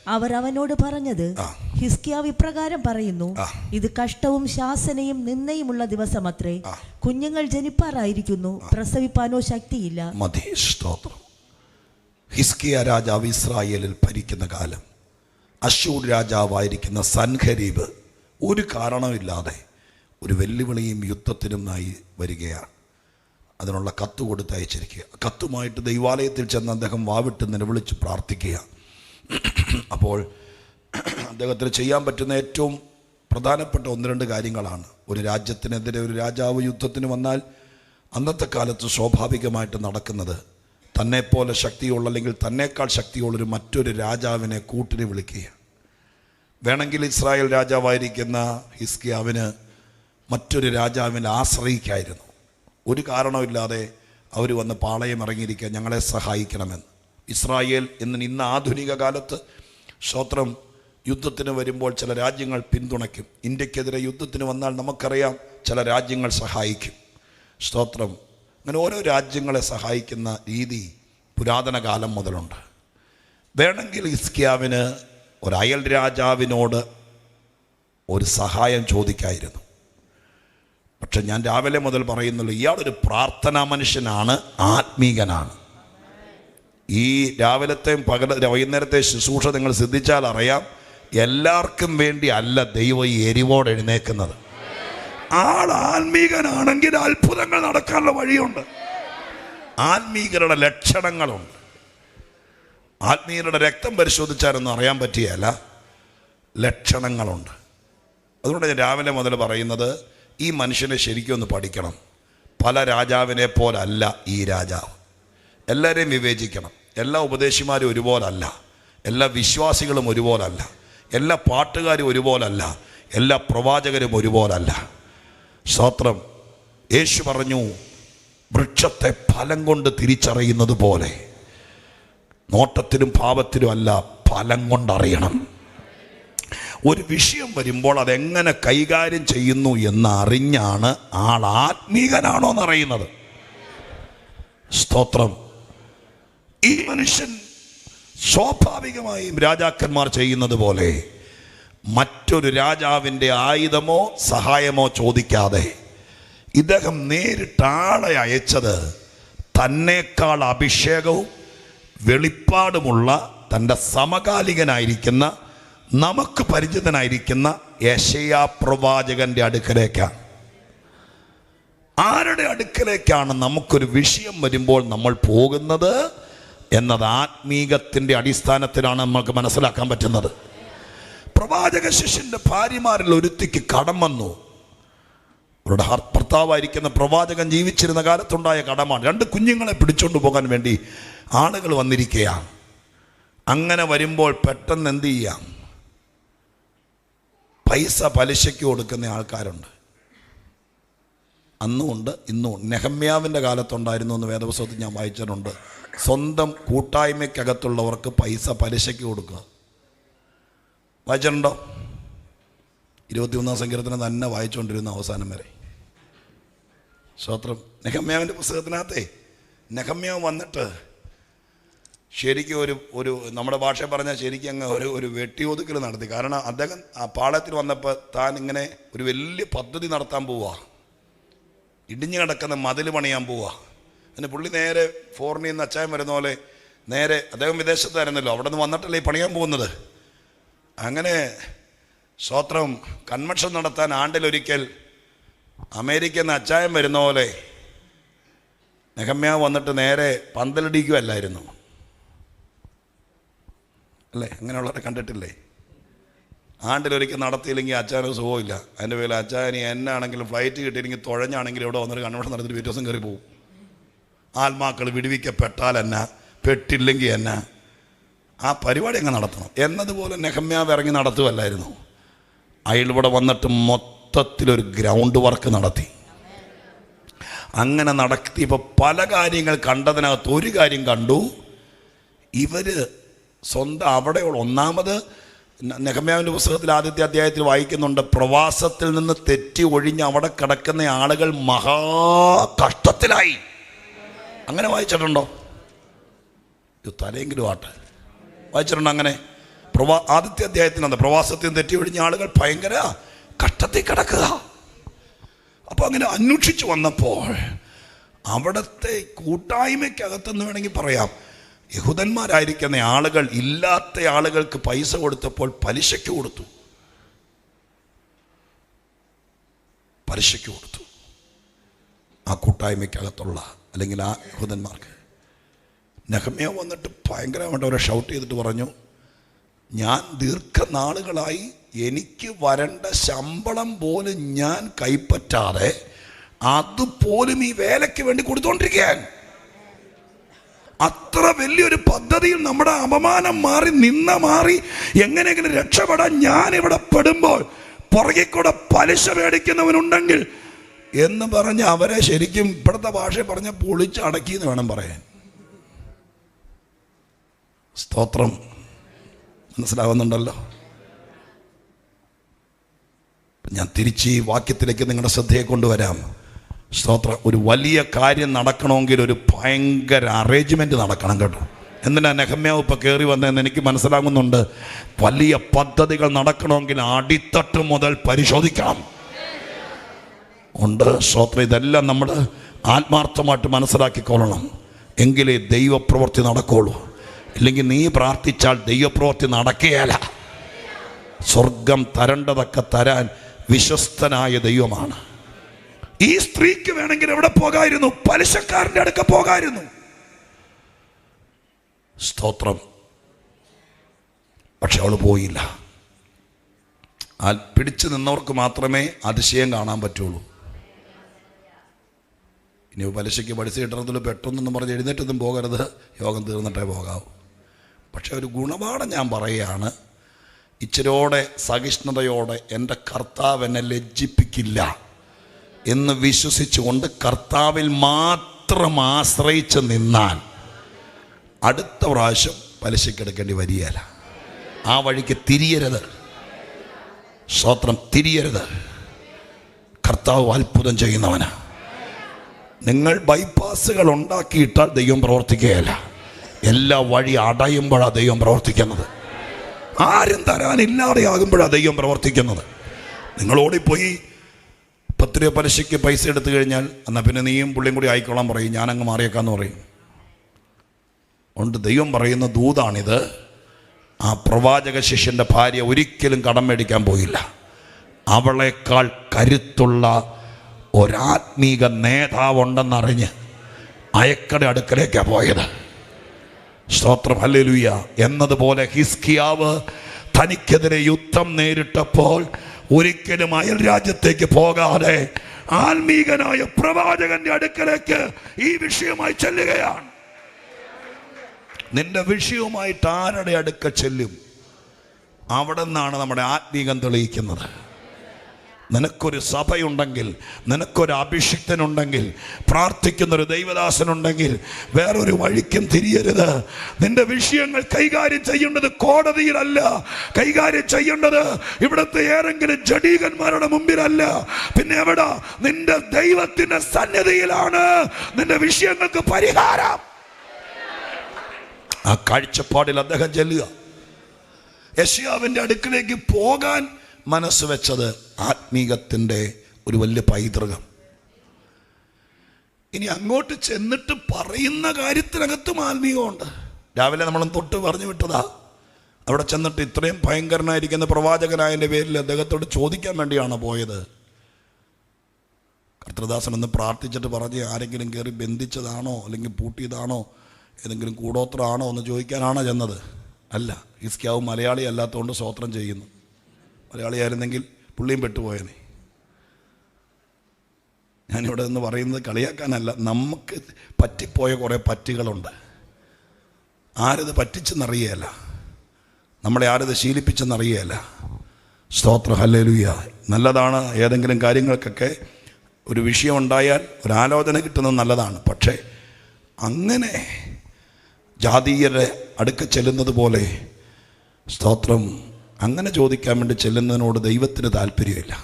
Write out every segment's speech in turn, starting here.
അവർ അവനോട് പറഞ്ഞത്, ഹിസ്കിയാവ് ഇപ്രകാരം പറയുന്നു, ഇത് കഷ്ടവും ശാസനയും നിന്ദയുമുള്ള ദിവസമത്രേ. കുഞ്ഞുങ്ങൾ ജനിപ്പാറായിരിക്കുന്നു, പ്രസവിപ്പാനോ ശക്തിയില്ല. മതി. സ്തോത്രം. ഹിസ്കിയ രാജാവ് ഇസ്രായേലിൽ ഭരിക്കുന്ന കാലം അശ്ശൂർ രാജാവായിരിക്കുന്ന സൻഹരീബ് ഒരു കാരണമില്ലാതെ ഒരു വെല്ലുവിളിയും യുദ്ധത്തിനുമായി വരികയാണ്. അതിനുള്ള കത്ത് കൊടുത്തയച്ചിരിക്കുക. കത്തുമായിട്ട് ദൈവാലയത്തിൽ ചെന്ന് അദ്ദേഹം വാവിട്ട് നിലവിളിച്ച് പ്രാർത്ഥിക്കുക. അപ്പോൾ അദ്ദേഹത്തിന് ചെയ്യാൻ പറ്റുന്ന ഏറ്റവും പ്രധാനപ്പെട്ട 1-2 കാര്യങ്ങളാണ്. ഒരു രാജ്യത്തിനെതിരെ ഒരു രാജാവ് യുദ്ധത്തിന് വന്നാൽ അന്നത്തെ കാലത്ത് സ്വാഭാവികമായിട്ട് നടക്കുന്നത് തന്നെപ്പോലെ ശക്തിയുള്ള അല്ലെങ്കിൽ തന്നേക്കാൾ ശക്തിയുള്ളൊരു മറ്റൊരു രാജാവിനെ കൂട്ടിന് വിളിക്കുക. വേണമെങ്കിൽ ഇസ്രായേൽ രാജാവായിരിക്കുന്ന ഹിസ്കിയാവിന് മറ്റൊരു രാജാവിനെ ആശ്രയിക്കായിരുന്നു. ഒരു കാരണമില്ലാതെ അവർ വന്ന് പാളയം ഇറങ്ങിയിരിക്കുക, ഞങ്ങളെ സഹായിക്കണമെന്ന്. ഇസ്രായേൽ ഇന്ന് ആധുനിക കാലത്ത് സ്തോത്രം യുദ്ധത്തിന് വരുമ്പോൾ ചില രാജ്യങ്ങൾ പിന്തുണയ്ക്കും. ഇന്ത്യക്കെതിരെ യുദ്ധത്തിന് വന്നാൽ നമുക്കറിയാം ചില രാജ്യങ്ങൾ സഹായിക്കും. സ്തോത്രം. അങ്ങനെ ഓരോ രാജ്യങ്ങളെ സഹായിക്കുന്ന രീതി പുരാതന കാലം മുതലുണ്ട്. വേണമെങ്കിൽ ഹിസ്കിയാവിന് ഒരു അയൽ രാജാവിനോട് ഒരു സഹായം ചോദിക്കായിരുന്നു. പക്ഷെ ഞാൻ രാവിലെ മുതൽ പറയുന്നുള്ളൂ, ഇയാളൊരു പ്രാർത്ഥനാ മനുഷ്യനാണ്, ആത്മീകനാണ്. ഈ രാവിലത്തെയും വൈകുന്നേരത്തെ ശുശ്രൂഷ നിങ്ങൾ ശ്രദ്ധിച്ചാൽ അറിയാം, എല്ലാവർക്കും വേണ്ടി അല്ല ദൈവം ഈ എരിവോട് എഴുന്നേക്കുന്നത്. ആൾ ആത്മീകനാണെങ്കിൽ അത്ഭുതങ്ങൾ നടക്കാനുള്ള വഴിയുണ്ട്. ആത്മീകരുടെ ലക്ഷണങ്ങളുണ്ട്. ആത്മീയരുടെ രക്തം പരിശോധിച്ചാലൊന്നും അറിയാൻ പറ്റിയല്ല, ലക്ഷണങ്ങളുണ്ട്. അതുകൊണ്ട് ഞാൻ രാവിലെ മുതൽ പറയുന്നത്, ഈ മനുഷ്യനെ ശരിക്കും ഒന്ന് പഠിക്കണം. പല രാജാവിനെ പോലല്ല ഈ രാജാവ്. എല്ലാവരെയും വിവേചിക്കണം. എല്ലാ ഉപദേശിമാരും ഒരുപോലല്ല, എല്ലാ വിശ്വാസികളും ഒരുപോലല്ല, എല്ലാ പാട്ടുകാരും ഒരുപോലല്ല, എല്ലാ പ്രവാചകരും ഒരുപോലല്ല. സ്തോത്രം. യേശു പറഞ്ഞു, വൃക്ഷത്തെ ഫലം കൊണ്ട് തിരിച്ചറിയുന്നത് പോലെ നോട്ടത്തിലും ഭാവത്തിലും അല്ല, ഫലം കൊണ്ടറിയണം. ഒരു വിഷയം വരുമ്പോൾ അതെങ്ങനെ കൈകാര്യം ചെയ്യുന്നു എന്നറിഞ്ഞാണ് ആൾ ആത്മീകനാണോ എന്നറിയുന്നത്. സ്തോത്രം. ഈ മനുഷ്യൻ സ്വാഭാവികമായും രാജാക്കന്മാർ ചെയ്യുന്നത് പോലെ മറ്റൊരു രാജാവിൻ്റെ ആയുധമോ സഹായമോ ചോദിക്കാതെ ഇദ്ദേഹം നേരിട്ട് ആളെ അയച്ചത് തന്നേക്കാൾ അഭിഷേകവും വെളിപ്പാടുമുള്ള തൻ്റെ സമകാലികനായിരിക്കുന്ന നമുക്ക് പരിചിതനായിരിക്കുന്ന യെശയ്യാ പ്രവാചകന്റെ അടുക്കലേക്കാണ്. ആരുടെ അടുക്കലേക്കാണ് നമുക്കൊരു വിഷയം വരുമ്പോൾ നമ്മൾ പോകുന്നത് എന്നത് ആത്മീകത്തിൻ്റെ അടിസ്ഥാനത്തിലാണ് നമ്മൾക്ക് മനസ്സിലാക്കാൻ പറ്റുന്നത്. പ്രവാചക ശിഷ്യൻ്റെ ഭാര്യമാരിൽ ഒരുത്തിക്ക് കടം വന്നു. അവരുടെ ഭർത്താവായിരിക്കുന്ന പ്രവാചകൻ ജീവിച്ചിരുന്ന കാലത്തുണ്ടായ കടമാണ്. 2 കുഞ്ഞുങ്ങളെ പിടിച്ചുകൊണ്ട് പോകാൻ വേണ്ടി ആളുകൾ വന്നിരിക്കുകയാണ്. അങ്ങനെ വരുമ്പോൾ പെട്ടെന്ന് എന്ത് ചെയ്യാം, പൈസ പലിശയ്ക്ക് കൊടുക്കുന്ന ആൾക്കാരുണ്ട്. അന്നുമുണ്ട്, ഇന്നുമുണ്ട്. നെഹമ്യാവിൻ്റെ കാലത്തുണ്ടായിരുന്നു എന്ന് വേദപുസ്തകത്തിൽ ഞാൻ വായിച്ചിട്ടുണ്ട്. സ്വന്തം കൂട്ടായ്മയ്ക്കകത്തുള്ളവർക്ക് പൈസ പലിശയ്ക്ക് കൊടുക്കുക. വായിച്ചിട്ടുണ്ടോ? 21-ാം സങ്കീർത്തനം തന്നെ വായിച്ചുകൊണ്ടിരുന്ന അവസാനം വരെ. സ്തോത്രം. നെഹമ്യാവിൻ്റെ പുസ്തകത്തിനകത്തെ നെഹമ്യാവ് വന്നിട്ട് ശരിക്കും ഒരു നമ്മുടെ ഭാഷ പറഞ്ഞാൽ ശരിക്കും അങ്ങ് ഒരു വെട്ടിയൊതുക്കൽ നടത്തി. കാരണം അദ്ദേഹം ആ പാളയത്തിൽ വന്നപ്പോൾ താൻ ഇങ്ങനെ ഒരു വലിയ പദ്ധതി നടത്താൻ പോവുക, ഇടിഞ്ഞു കിടക്കുന്ന മതിൽ പണിയാൻ പോവുക. പിന്നെ പുള്ളി നേരെ ഫോറിനിൽ നിന്ന് അച്ചായം വരുന്ന പോലെ നേരെ, അദ്ദേഹം വിദേശത്തായിരുന്നല്ലോ, അവിടെ നിന്ന് വന്നിട്ടല്ലേ ഈ പണിയാൻ പോകുന്നത്. അങ്ങനെ സ്തോത്രം കൺവെൻഷൻ നടത്താൻ ആണ്ടിലൊരിക്കൽ അമേരിക്കയിൽ നിന്ന് അച്ചായം വരുന്ന പോലെ നെഹമ്യാവ് വന്നിട്ട് നേരെ പന്തലടിക്കുകയല്ലായിരുന്നു അല്ലേ? അങ്ങനെയുള്ളവരെ കണ്ടിട്ടില്ലേ? ആണ്ടിലൊരിക്കൽ നടത്തിയില്ലെങ്കിൽ അച്ചായന് സുഖമില്ല. അതിൻ്റെ പേരിൽ അച്ചായന് എന്നാണെങ്കിലും ഫ്ലൈറ്റ് കിട്ടിയില്ലെങ്കിൽ തുഴഞ്ഞാണെങ്കിലും ഇവിടെ വന്നൊരു കൺവെൻഷൻ നടത്തിയിട്ട് പിറ്റേ ദിവസം കയറി പോകും. ആത്മാക്കൾ വിടുവിക്കപ്പെട്ടാൽ എന്നാ, പെട്ടില്ലെങ്കിൽ എന്നാ, ആ പരിപാടി അങ്ങ് നടത്തണം എന്നതുപോലെ നെഹമ്യാവ് ഇറങ്ങി നടത്തുമല്ലായിരുന്നു. അയാളിവിടെ വന്നിട്ട് മൊത്തത്തിലൊരു ഗ്രൗണ്ട് വർക്ക് നടത്തി. അങ്ങനെ നടത്തിയപ്പോൾ പല കാര്യങ്ങൾ കണ്ടതിനകത്ത് ഒരു കാര്യം കണ്ടു. ഇവർ സ്വന്തം അവിടെയുള്ള, ഒന്നാമത് നെഹമ്യാവിൻ്റെ പുസ്തകത്തിൽ ആദ്യത്തെ അധ്യായത്തിൽ വായിക്കുന്നുണ്ട്, പ്രവാസത്തിൽ നിന്ന് തെറ്റി ഒഴിഞ്ഞ് അവിടെ കിടക്കുന്ന ആളുകൾ മഹാ കഷ്ടത്തിലായി. അങ്ങനെ വായിച്ചിട്ടുണ്ടോ? തലയെങ്കിലും ആട്ടെ, വായിച്ചിട്ടുണ്ടോ? അങ്ങനെ ആദ്യത്തെ അധ്യായത്തിലാണ് പ്രവാസത്തിൽ തെറ്റി ഒഴിഞ്ഞ ആളുകൾ ഭയങ്കര കഷ്ടത്തിൽ കിടക്കുക. അപ്പോൾ അങ്ങനെ അന്വേഷിച്ച് വന്നപ്പോൾ അവിടുത്തെ കൂട്ടായ്മയ്ക്കകത്തെന്ന് വേണമെങ്കിൽ പറയാം, യഹൂദന്മാരായിരിക്കുന്ന ആളുകൾ ഇല്ലാത്ത ആളുകൾക്ക് പൈസ കൊടുത്തപ്പോൾ പലിശയ്ക്ക് കൊടുത്തു. ആ കൂട്ടായ്മയ്ക്കകത്തുള്ള അല്ലെങ്കിൽ ആ യഹൂദന്മാർക്ക്. നെഹമ്യാവ് വന്നിട്ട് ഭയങ്കരമായിട്ട് അവരെ ഷൗട്ട് ചെയ്തിട്ട് പറഞ്ഞു, ഞാൻ ദീർഘനാളുകളായി എനിക്ക് വരേണ്ട ശമ്പളം പോലും ഞാൻ കൈപ്പറ്റാതെ അതുപോലും ഈ വേലയ്ക്ക് വേണ്ടി കൊടുത്തോണ്ടിരിക്കാൻ. അത്ര വലിയൊരു പദ്ധതിയിൽ നമ്മുടെ അപമാനം മാറി എങ്ങനെയെങ്കിലും രക്ഷപ്പെടാൻ ഞാൻ ഇവിടെ പെടുമ്പോൾ പുറകെ കൂടെ പലിശ മേടിക്കുന്നവനുണ്ടെങ്കിൽ എന്ന് പറഞ്ഞ് അവരെ ശരിക്കും ഇപ്പോഴത്തെ ഭാഷ പറഞ്ഞ പൊളിച്ചടക്കി എന്ന് വേണം പറയാൻ. സ്തോത്രം. മനസ്സിലാവുന്നുണ്ടല്ലോ? ഞാൻ തിരിച്ച് ഈ വാക്യത്തിലേക്ക് നിങ്ങളുടെ ശ്രദ്ധയെ കൊണ്ടുവരാം. സ്തോത്രം. ഒരു വലിയ കാര്യം നടക്കണമെങ്കിൽ ഒരു ഭയങ്കര അറേഞ്ച്മെന്റ് നടക്കണം കേട്ടോ. എന്തിനാ നെഹമ്യാവ് ഇപ്പം കയറി വന്നതെന്ന് എനിക്ക് മനസ്സിലാകുന്നുണ്ട്. വലിയ പദ്ധതികൾ നടക്കണമെങ്കിൽ അടിത്തട്ട് മുതൽ പരിശോധിക്കണം ഉണ്ട്. സ്തോത്രം. ഇതെല്ലാം നമ്മൾ ആത്മാർത്ഥമായിട്ട് മനസ്സിലാക്കിക്കൊള്ളണം, എങ്കിലേ ദൈവപ്രവൃത്തി നടക്കുള്ളൂ. ഇല്ലെങ്കിൽ നീ പ്രാർത്ഥിച്ചാൽ ദൈവപ്രവൃത്തി നടക്കുകയില്ല. സ്വർഗം തരേണ്ടതൊക്കെ തരാൻ വിശ്വസ്തനായ ദൈവമാണ്. ഈ സ്ത്രീക്ക് വേണമെങ്കിൽ എവിടെ പോകായിരുന്നു? പലിശക്കാരൻ്റെ അടുക്ക പോകായിരുന്നു. സ്തോത്രം. പക്ഷെ അവൾ പോയില്ല. പിടിച്ചു നിന്നവർക്ക് മാത്രമേ അതിശയം കാണാൻ പറ്റുള്ളൂ. ഇനി പലിശയ്ക്ക് പൈസ കിട്ടുന്നതിൽ പെട്ടെന്നൊന്നും പറഞ്ഞ് എഴുന്നേറ്റൊന്നും പോകരുത്, യോഗം തീർന്നിട്ടേ പോകാവൂ. പക്ഷെ ഒരു ഗുണപാഠം ഞാൻ പറയുകയാണ്, ഇച്ചിരോടെ സഹിഷ്ണുതയോടെ എൻ്റെ കർത്താവ് എന്നെ ലജ്ജിപ്പിക്കില്ല എന്ന് വിശ്വസിച്ചുകൊണ്ട് കർത്താവിൽ മാത്രം ആശ്രയിച്ച് നിന്നാൽ അടുത്ത പ്രാവശ്യം പലിശക്കെടുക്കേണ്ടി വരികയില്ല. ആ വഴിക്ക് തിരിയരുത്. സ്തോത്രം. തിരിയരുത്. കർത്താവ് അത്ഭുതം ചെയ്യുന്നവനാ. നിങ്ങൾ ബൈപ്പാസുകൾ ഉണ്ടാക്കിയിട്ടാൽ ദൈവം പ്രവർത്തിക്കുകയില്ല. എല്ലാ വഴി അടയുമ്പോഴാണ് ദൈവം പ്രവർത്തിക്കുന്നത്. ആരും തരാനില്ലാതെ ആകുമ്പോഴാണ് ദൈവം പ്രവർത്തിക്കുന്നത്. നിങ്ങളോടിപ്പോയി 10 രൂപ പലിശയ്ക്ക് പൈസ എടുത്തു കഴിഞ്ഞാൽ എന്നാൽ പിന്നെ നീയും പുള്ളിയും കൂടി ആയിക്കോളാൻ പറയും, ഞാനങ്ങ് മാറിയേക്കാന്ന് പറയും. അതുകൊണ്ട് ദൈവം പറയുന്ന ദൂതാണിത്. ആ പ്രവാചക ശിഷ്യൻ്റെ ഭാര്യ ഒരിക്കലും കടം മേടിക്കാൻ പോയില്ല. അവളേക്കാൾ കരുത്തുള്ള ഒരാത്മീക നേതാവുണ്ടെന്നറിഞ്ഞ് അയക്കടെ അടുക്കലേക്കാണ് പോയത്. സ്തോത്രം. ഹല്ലേലൂയ. എന്നതുപോലെ ഹിസ്കിയാവ് തനിക്കെതിരെ യുദ്ധം നേരിട്ടപ്പോൾ ഒരിക്കലും അയൽ രാജ്യത്തേക്ക് പോകാതെ ആത്മീകനായ പ്രവാചകന്റെ അടുക്കലേക്ക് ഈ വിഷയമായി ചെല്ലുകയാണ്. നിന്റെ വിഷയവുമായിട്ട് ആരുടെ അടുക്ക ചെല്ലും? അവിടെ നിന്നാണ് നമ്മുടെ ആത്മീകം തെളിയിക്കുന്നത്. നിനക്കൊരു സഭയുണ്ടെങ്കിൽ, നിനക്കൊരു അഭിഷിക്തനുണ്ടെങ്കിൽ, പ്രാർത്ഥിക്കുന്നൊരു ദൈവദാസനുണ്ടെങ്കിൽ വേറൊരു വഴിക്കും തിരിയരുത്. നിന്റെ വിഷയങ്ങൾ കൈകാര്യം ചെയ്യേണ്ടത് കോടതിയിലല്ല, കൈകാര്യം ചെയ്യേണ്ടത് ഇവിടുത്തെ ഏതെങ്കിലും ജഡീകന്മാരുടെ മുമ്പിലല്ല. പിന്നെ എവിടെ? നിന്റെ ദൈവത്തിന്റെ സന്നിധിയിലാണ് നിന്റെ വിഷയങ്ങൾക്ക് പരിഹാരം. ആ കാഴ്ചപ്പാടിൽ അദ്ദേഹം ചെല്ലുക. യെശയ്യാവിന്റെ അടുക്കിലേക്ക് പോകാൻ മനസ്സ് വെച്ചത് ആത്മീകത്തിൻ്റെ ഒരു വലിയ പൈതൃകം. ഇനി അങ്ങോട്ട് ചെന്നിട്ട് പറയുന്ന കാര്യത്തിനകത്തും ആത്മീകമുണ്ട്. രാവിലെ നമ്മൾ തൊട്ട് പറഞ്ഞു വിട്ടതാ. അവിടെ ചെന്നിട്ട് ഇത്രയും ഭയങ്കരനായിരിക്കുന്ന പ്രവാചകനായതിൻ്റെ പേരിൽ അദ്ദേഹത്തോട് ചോദിക്കാൻ വേണ്ടിയാണ് പോയത്. കർത്തൃദാസൻ ഒന്ന് പ്രാർത്ഥിച്ചിട്ട് പറഞ്ഞ് ആരെങ്കിലും കയറി ബന്ധിച്ചതാണോ അല്ലെങ്കിൽ പൂട്ടിയതാണോ ഏതെങ്കിലും കൂടോത്രമാണോ എന്ന് ചോദിക്കാനാണോ ചെന്നത്? അല്ല. ഹിസ്കിയാവ് മലയാളി അല്ലാത്തതുകൊണ്ട് സ്തോത്രം ചെയ്യുന്നു. മലയാളിയായിരുന്നെങ്കിൽ പുള്ളിയും പെട്ടുപോയനെ. ഞാനിവിടെ നിന്ന് പറയുന്നത് കളിയാക്കാനല്ല, നമുക്ക് പറ്റിപ്പോയ കുറേ പറ്റുകളുണ്ട്. ആരത് പറ്റിച്ചെന്നറിയുകയല്ല, നമ്മളെ ആരത് ശീലിപ്പിച്ചെന്നറിയുകയല്ല. സ്തോത്രം. ഹല്ലേലൂയ. നല്ലതാണ് ഏതെങ്കിലും കാര്യങ്ങൾക്കൊക്കെ ഒരു വിഷയം ഉണ്ടായാൽ ഒരാലോചന കിട്ടുന്നത് നല്ലതാണ്. പക്ഷേ അങ്ങനെ ജാതീയരെ അടുക്ക ചെല്ലുന്നത് പോലെ സ്തോത്രം അങ്ങനെ ചോദിക്കാൻ വേണ്ടി ചെല്ലുന്നതിനോട് ദൈവത്തിന് താല്പര്യമില്ല.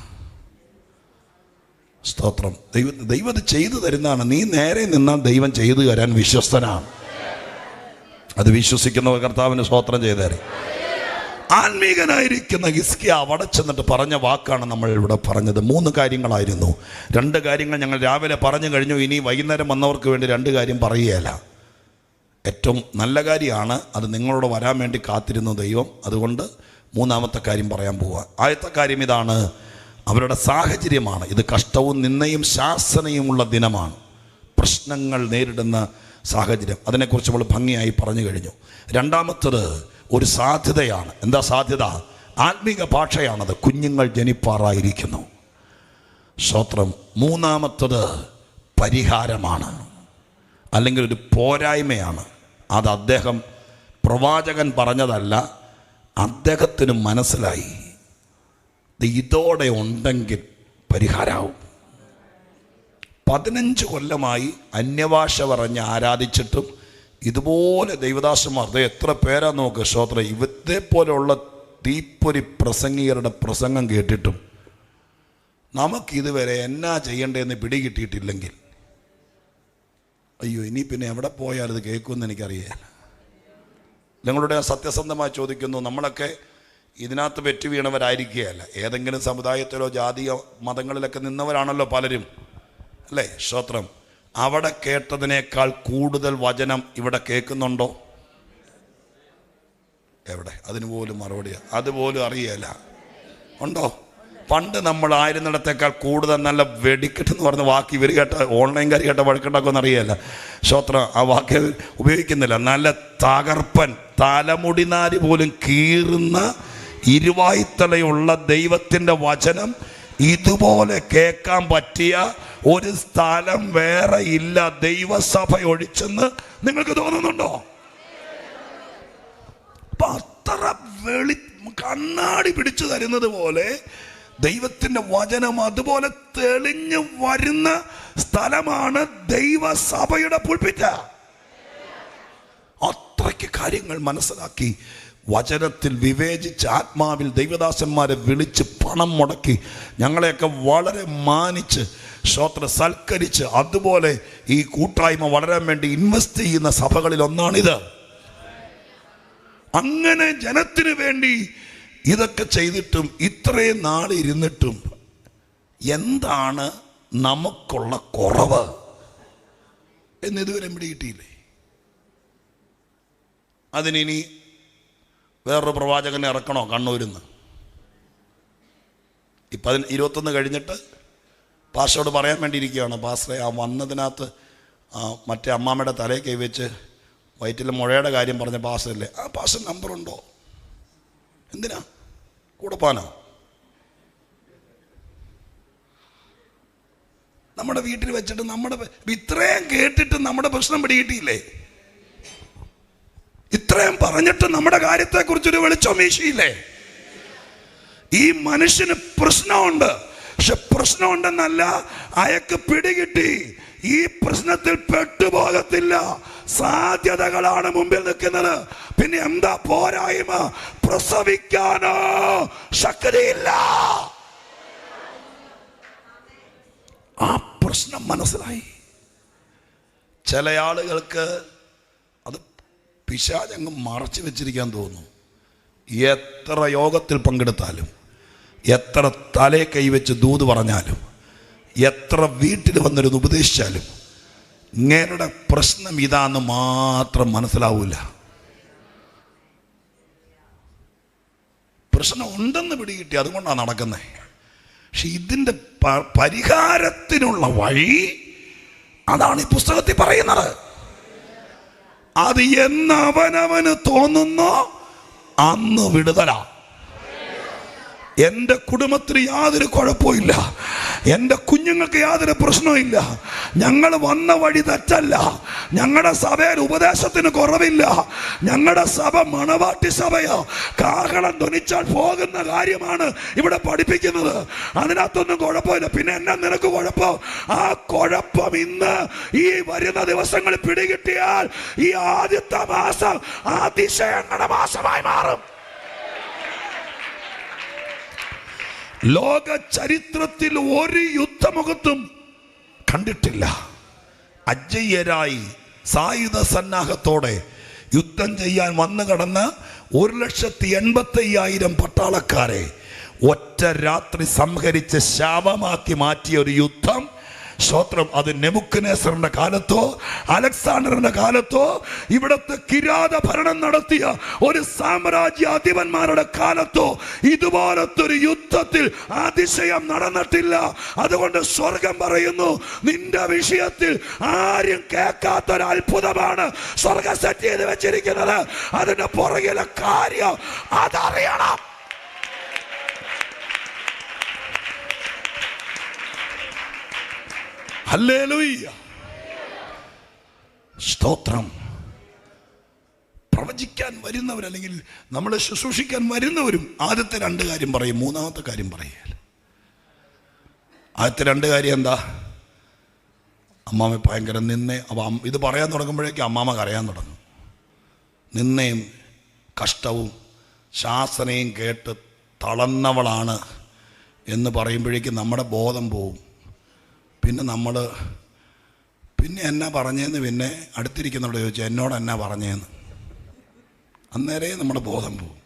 സ്തോത്രം. ദൈവം അത് ചെയ്തു തരുന്നതാണ്. നീ നേരെ നിന്നാൽ ദൈവം ചെയ്തു തരാൻ വിശ്വസ്തനാണ്. അത് വിശ്വസിക്കുന്നവർ കർത്താവിന് സ്തോത്രം ചെയ്തേരെ. ആത്മീകനായിരിക്കുന്ന ഹിസ്കിയാവ് അവിടെ ചെന്നിട്ട് പറഞ്ഞ വാക്കാണ് നമ്മൾ ഇവിടെ പറഞ്ഞത്. 3 കാര്യങ്ങളായിരുന്നു. 2 കാര്യങ്ങൾ ഞങ്ങൾ രാവിലെ പറഞ്ഞു കഴിഞ്ഞു. ഇനി വൈകുന്നേരം വന്നവർക്ക് വേണ്ടി 2 കാര്യം പറയുകയല്ല. ഏറ്റവും നല്ല കാര്യമാണ്, അത് നിങ്ങളോട് വരാൻ വേണ്ടി കാത്തിരുന്നു ദൈവം. അതുകൊണ്ട് 3-ാമത്തെ കാര്യം പറയാൻ പോവുക. ആദ്യത്തെ കാര്യം ഇതാണ്, അവരുടെ സാഹചര്യമാണ്. ഇത് കഷ്ടവും നിന്ദയും ശാസനയുമുള്ള ദിനമാണ്. പ്രശ്നങ്ങൾ നേരിടുന്ന സാഹചര്യം, അതിനെക്കുറിച്ച് നമ്മൾ ഭംഗിയായി പറഞ്ഞു കഴിഞ്ഞു. 2-ാമത്തത് ഒരു സാധ്യതയാണ്. എന്താ സാധ്യത? ആത്മീക ഭാഷയാണത്. കുഞ്ഞുങ്ങൾ ജനിപ്പാറായിരിക്കുന്നു. സ്തോത്രം. 3-ാമത്തത് പരിഹാരമാണ്, അല്ലെങ്കിൽ ഒരു പോരായ്മയാണ്. അത് അദ്ദേഹം പ്രവാചകൻ പറഞ്ഞതല്ല, അദ്ദേഹത്തിന് മനസ്സിലായി ഇതോടെ ഉണ്ടെങ്കിൽ പരിഹാരമാവും. 15 കൊല്ലമായി അന്യഭാഷ പറഞ്ഞ് ആരാധിച്ചിട്ടും ഇതുപോലെ ദൈവദാസന്മാർ എത്ര പേരാ നോക്ക്. സ്തോത്രം. ഇതേപോലെയുള്ള തീപ്പൊരി പ്രസംഗികരുടെ പ്രസംഗം കേട്ടിട്ടും നമുക്കിതുവരെ എന്നാ ചെയ്യേണ്ടതെന്ന് പിടികിട്ടിയിട്ടില്ലെങ്കിൽ, അയ്യോ ഇനി പിന്നെ എവിടെ പോയാൽ ഇത് കേൾക്കുമെന്ന് എനിക്കറിയാം. നിങ്ങളുടെ സത്യസന്ധമായി ചോദിക്കുന്നു, നമ്മളൊക്കെ ഇതിനകത്ത് പെറ്റു വീണവരായിരിക്കുകയല്ല. ഏതെങ്കിലും സമുദായത്തിലോ ജാതിയോ മതങ്ങളിലൊക്കെ നിന്നവരാണല്ലോ പലരും, അല്ലേ? സ്തോത്രം. അവിടെ കേട്ടതിനേക്കാൾ കൂടുതൽ വചനം ഇവിടെ കേൾക്കുന്നുണ്ടോ? എവിടെ? അതിന് പോലും മറുപടി അതുപോലും അറിയല്ല. ഉണ്ടോ? പണ്ട് നമ്മൾ ആയിരുന്നിടത്തേക്കാൾ കൂടുതൽ നല്ല വെടിക്കെട്ടെന്ന് പറഞ്ഞ വാക്ക് ഇവർ കേട്ട ഓൺലൈൻകാർ കേട്ട വഴക്കുണ്ടാക്കുമെന്ന് അറിയല്ല. സ്തോത്രം. ആ വാക്ക് ഉപയോഗിക്കുന്നില്ല. നല്ല തകർപ്പൻ, തലമുടിനാരി പോലും കീറുന്ന ഇരുവായ്ത്തലയുള്ള ദൈവത്തിൻ്റെ വചനം ഇതുപോലെ കേൾക്കാൻ പറ്റിയ ഒരു സ്ഥലം വേറെ ഇല്ല, ദൈവസഭ ഒഴിച്ചെന്ന് നിങ്ങൾക്ക് തോന്നുന്നുണ്ടോ? അത്ര കണ്ണാടി പിടിച്ചു തരുന്നത് പോലെ ദൈവത്തിന്റെ വചനം അതുപോലെ തെളിഞ്ഞു വരുന്ന സ്ഥലമാണ് ദൈവസഭയുടെ പുൽപിറ്റ്. അത്രയ്ക്ക് കാര്യങ്ങൾ മനസ്സിലാക്കി വചനത്തിൽ വിവേചിച്ച് ആത്മാവിൽ ദൈവദാസന്മാരെ വിളിച്ച് പണം മുടക്കി ഞങ്ങളെയൊക്കെ വളരെ മാനിച്ച് സൽക്കരിച്ച് അതുപോലെ ഈ കൂട്ടായ്മ വളരാൻ വേണ്ടി ഇൻവെസ്റ്റ് ചെയ്യുന്ന സഭകളിൽ ഒന്നാണിത്. അങ്ങനെ ജനത്തിന് വേണ്ടി ഇതൊക്കെ ചെയ്തിട്ടും ഇത്രയും നാൾ ഇരുന്നിട്ടും എന്താണ് നമുക്കുള്ള കുറവ് എന്നിതുവരെ പിടികിട്ടിയില്ലേ? അതിനി വേറൊരു പ്രവാചകനെ ഇറക്കണോ കണ്ണൂരിൽ നിന്ന്? 21 കഴിഞ്ഞിട്ട് പാസ്റ്ററോട് പറയാൻ വേണ്ടിയിരിക്കുകയാണ്, പാസ്റ്ററെ ആ വന്നതിനകത്ത് മറ്റേ അമ്മാമ്മയുടെ തലയിൽ കൈവച്ച് വയറ്റിലെ മുഴയുടെ കാര്യം പറഞ്ഞ പാസ്റ്ററല്ലേ, ആ പാസ്റ്റർ നമ്പറുണ്ടോ? എന്തിനാ കൂടെ പോകാനോ? നമ്മുടെ വീട്ടിൽ വെച്ചിട്ട് ഇത്രയും കേട്ടിട്ട് നമ്മുടെ പ്രശ്നം പിടികിട്ടിയില്ലേ? ഇത്രയും പറഞ്ഞിട്ട് നമ്മുടെ കാര്യത്തെക്കുറിച്ചൊരു വെളിച്ചം വീശിയില്ലേ? ഈ മനുഷ്യന് പ്രശ്നമുണ്ട്, പക്ഷെ പ്രശ്നമുണ്ടെന്നല്ല, അയാൾക്ക് പിടികിട്ടി ഈ പ്രശ്നത്തിൽ പെട്ടുപോകത്തില്ല. സാധ്യതകളാണ് മുമ്പിൽ നിൽക്കുന്നത്. പിന്നെ എന്താ പോരായ്മ? പ്രസവിക്കാനോ ശക്തിയില്ല. ആ പ്രശ്നം മനസ്സിലായി. ചില ആളുകൾക്ക് അത് പിശാചങ്ങ് മറച്ചു വെച്ചിരിക്കാൻ തോന്നുന്നു. എത്ര യോഗത്തിൽ പങ്കെടുത്താലും, എത്ര തലേ കൈവച്ച് ദൂത് പറഞ്ഞാലും, എത്ര വീട്ടിൽ വന്നിരുന്ന് ഉപദേശിച്ചാലും ഇങ്ങേരുടെ പ്രശ്നം ഇതാന്ന് മാത്രം മനസ്സിലാവൂല. പ്രശ്നം ഉണ്ടെന്ന് പിടികിട്ടി, അതുകൊണ്ടാണ് നടക്കുന്നത്. പക്ഷെ ഇതിൻ്റെ പരിഹാരത്തിനുള്ള വഴി അതാണ് ഈ പുസ്തകത്തിൽ പറയുന്നത്. അത് എന്ന് അവനവന് തോന്നുന്നോ അന്ന് വിടുതല. എൻ്റെ കുടുംബത്തിന് യാതൊരു കുഴപ്പമില്ല, എൻ്റെ കുഞ്ഞുങ്ങൾക്ക് യാതൊരു പ്രശ്നമില്ല, ഞങ്ങൾ വന്ന വഴി തെറ്റല്ല, ഞങ്ങളുടെ സഭയിൽ ഉപദേശത്തിന് കുറവില്ല, ഞങ്ങളുടെ സഭ മണവാട്ടി സഭയോ, കാഹളം ധ്വനിച്ചാൽ പോകുന്ന കാര്യമാണ് ഇവിടെ പഠിപ്പിക്കുന്നത്, അതിനകത്തൊന്നും കുഴപ്പമില്ല. പിന്നെ എന്നാ നിനക്ക് കുഴപ്പം? ആ കുഴപ്പം ഇന്ന് ഈ വരുന്ന ദിവസങ്ങളിൽ പിടികിട്ടിയാൽ ഈ ആദ്യത്തെ മാസം അതിശയങ്ങളുടെ മാസമായി മാറും. ലോക ചരിത്രത്തിൽ ഒരു യുദ്ധമുഖത്തും കണ്ടിട്ടില്ല അജയ്യരായി സായുധ സന്നാഹത്തോടെ യുദ്ധം ചെയ്യാൻ വന്നു കടന്ന 1,85,000 പട്ടാളക്കാരെ ഒറ്റ രാത്രി സംഹരിച്ച് ശാപമാക്കി മാറ്റിയ ഒരു യുദ്ധം. സ്തോത്രം. അത് നെബൂഖദ്നേസറിന്റെ കാലത്തോ അലക്സാണ്ടറിന്റെ കാലത്തോ ഇവിടുത്തെ കിരാത ഭരണം നടത്തിയ ഒരു സാമ്രാജ്യാധിപന്മാരുടെ കാലത്തോ ഇതുപോലത്തെ ഒരു യുദ്ധത്തിൽ അതിശയം നടന്നിട്ടില്ല. അതുകൊണ്ട് സ്വർഗം പറയുന്നു, നിന്റെ വിഷയത്തിൽ ആരും കേൾക്കാത്തൊരു അത്ഭുതമാണ് സ്വർഗം സെറ്റ് ചെയ്ത് വെച്ചിരിക്കുന്നത്. അതിന്റെ പുറകിലെ കാര്യം അതറിയണം. ഹല്ലേലൂയ, സ്തോത്രം. പ്രവചിക്കാൻ വരുന്നവർ അല്ലെങ്കിൽ നമ്മളെ ശുശ്രൂഷിക്കാൻ വരുന്നവരും ആദ്യത്തെ 2 കാര്യം പറയും, മൂന്നാമത്തെ കാര്യം പറയൽ. ആദ്യത്തെ 2 കാര്യം എന്താ? അമ്മാമ ഭയങ്കര നിന്നെ. അപ്പം ഇത് പറയാൻ തുടങ്ങുമ്പോഴേക്കും അമ്മാമ കരയാൻ തുടങ്ങും. നിന്നയും കഷ്ടവും ശാസനയും കേട്ട് തളർന്നവളാണ് എന്ന് പറയുമ്പോഴേക്കും നമ്മുടെ ബോധം പോവും. പിന്നെ എന്നാ പറഞ്ഞതെന്ന് പിന്നെ അടുത്തിരിക്കുന്നവരോട് ചോദിച്ചാൽ എന്നോട് എന്നാ പറഞ്ഞതെന്ന് അന്നേരേ നമ്മുടെ ബോധം പോവും.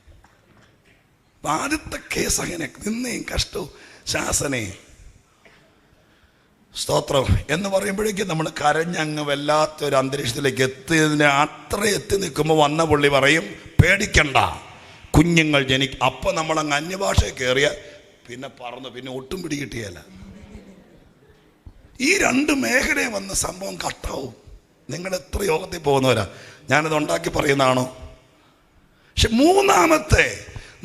ആദ്യത്തെ കേസ് അങ്ങനെ നിന്നെയും കഷ്ടവും ശാസനയും. സ്തോത്രം എന്ന് പറയുമ്പോഴേക്കും നമ്മൾ കരഞ്ഞങ്ങ് വല്ലാത്തൊരു അന്തരീക്ഷത്തിലേക്ക് എത്തിയതിന് അത്ര എത്തി നിൽക്കുമ്പോൾ വന്ന പുള്ളി പറയും, പേടിക്കണ്ട, കുഞ്ഞുങ്ങൾ അപ്പം നമ്മളങ്ങ് അന്യഭാഷയിൽ കയറിയ പിന്നെ പിന്നെ ഒട്ടും പിടികിട്ടിയല്ല. ഈ 2 മേഖലയിൽ വന്ന സംഭവം കട്ടാവും. നിങ്ങൾ എത്ര യോഗത്തിൽ പോകുന്നവരാ? ഞാനിത് ഉണ്ടാക്കി പറയുന്നതാണോ? പക്ഷെ മൂന്നാമത്തെ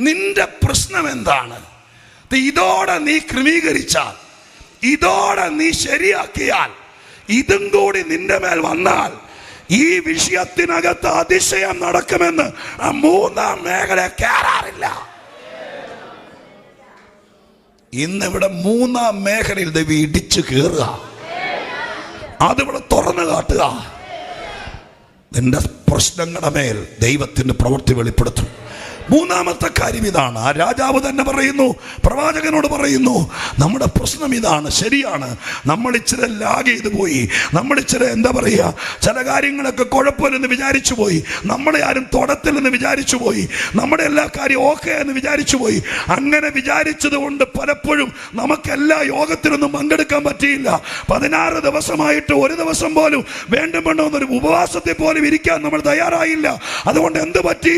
നിന്റെ പ്രശ്നം എന്താണ്? ഇതോടെ നീ ക്രമീകരിച്ചാൽ, ഇതോടെ നീ ശരിയാക്കിയാൽ, ഇതും കൂടി നിന്റെ മേൽ വന്നാൽ ഈ വിഷയത്തിനകത്ത് അതിശയം നടക്കുമെന്ന് ആ 3-ാം മേഖല കയറാറില്ല. ഇന്നിവിടെ 3-ാം മേഖലയിൽ ദൈവം ഇടിച്ചു കയറുക, അതിവിടെ തുറന്നു കാട്ടുക. നിന്റെ പ്രശ്നങ്ങളുടെ മേൽ ദൈവത്തിന്റെ പ്രവൃത്തി വെളിപ്പെടുത്തും. മൂന്നാമത്തെ കാര്യം ഇതാണ്. ആ രാജാവ് തന്നെ പറയുന്നു, പ്രവാചകനോട് പറയുന്നു, നമ്മുടെ പ്രശ്നം ഇതാണ്. ശരിയാണ്, നമ്മൾ ഇച്ചിരി ലാഗ് ചെയ്തു പോയി, നമ്മൾ ഇച്ചിരി എന്താ പറയുക, ചില കാര്യങ്ങളൊക്കെ കുഴപ്പമില്ലെന്ന് വിചാരിച്ചു പോയി, നമ്മളെ ആരും തൊടത്തില്ലെന്ന് വിചാരിച്ചു പോയി, നമ്മുടെ എല്ലാ കാര്യവും ഓക്കെ എന്ന് വിചാരിച്ചു പോയി. അങ്ങനെ വിചാരിച്ചത് കൊണ്ട് പലപ്പോഴും നമുക്കെല്ലാ യോഗത്തിനൊന്നും പങ്കെടുക്കാൻ പറ്റിയില്ല. 16 ദിവസമായിട്ട് ഒരു ദിവസം പോലും വേണ്ടുമെന്നൊരു ഉപവാസത്തെ പോലും ഇരിക്കാൻ നമ്മൾ തയ്യാറായില്ല. അതുകൊണ്ട് എന്ത് പറ്റി?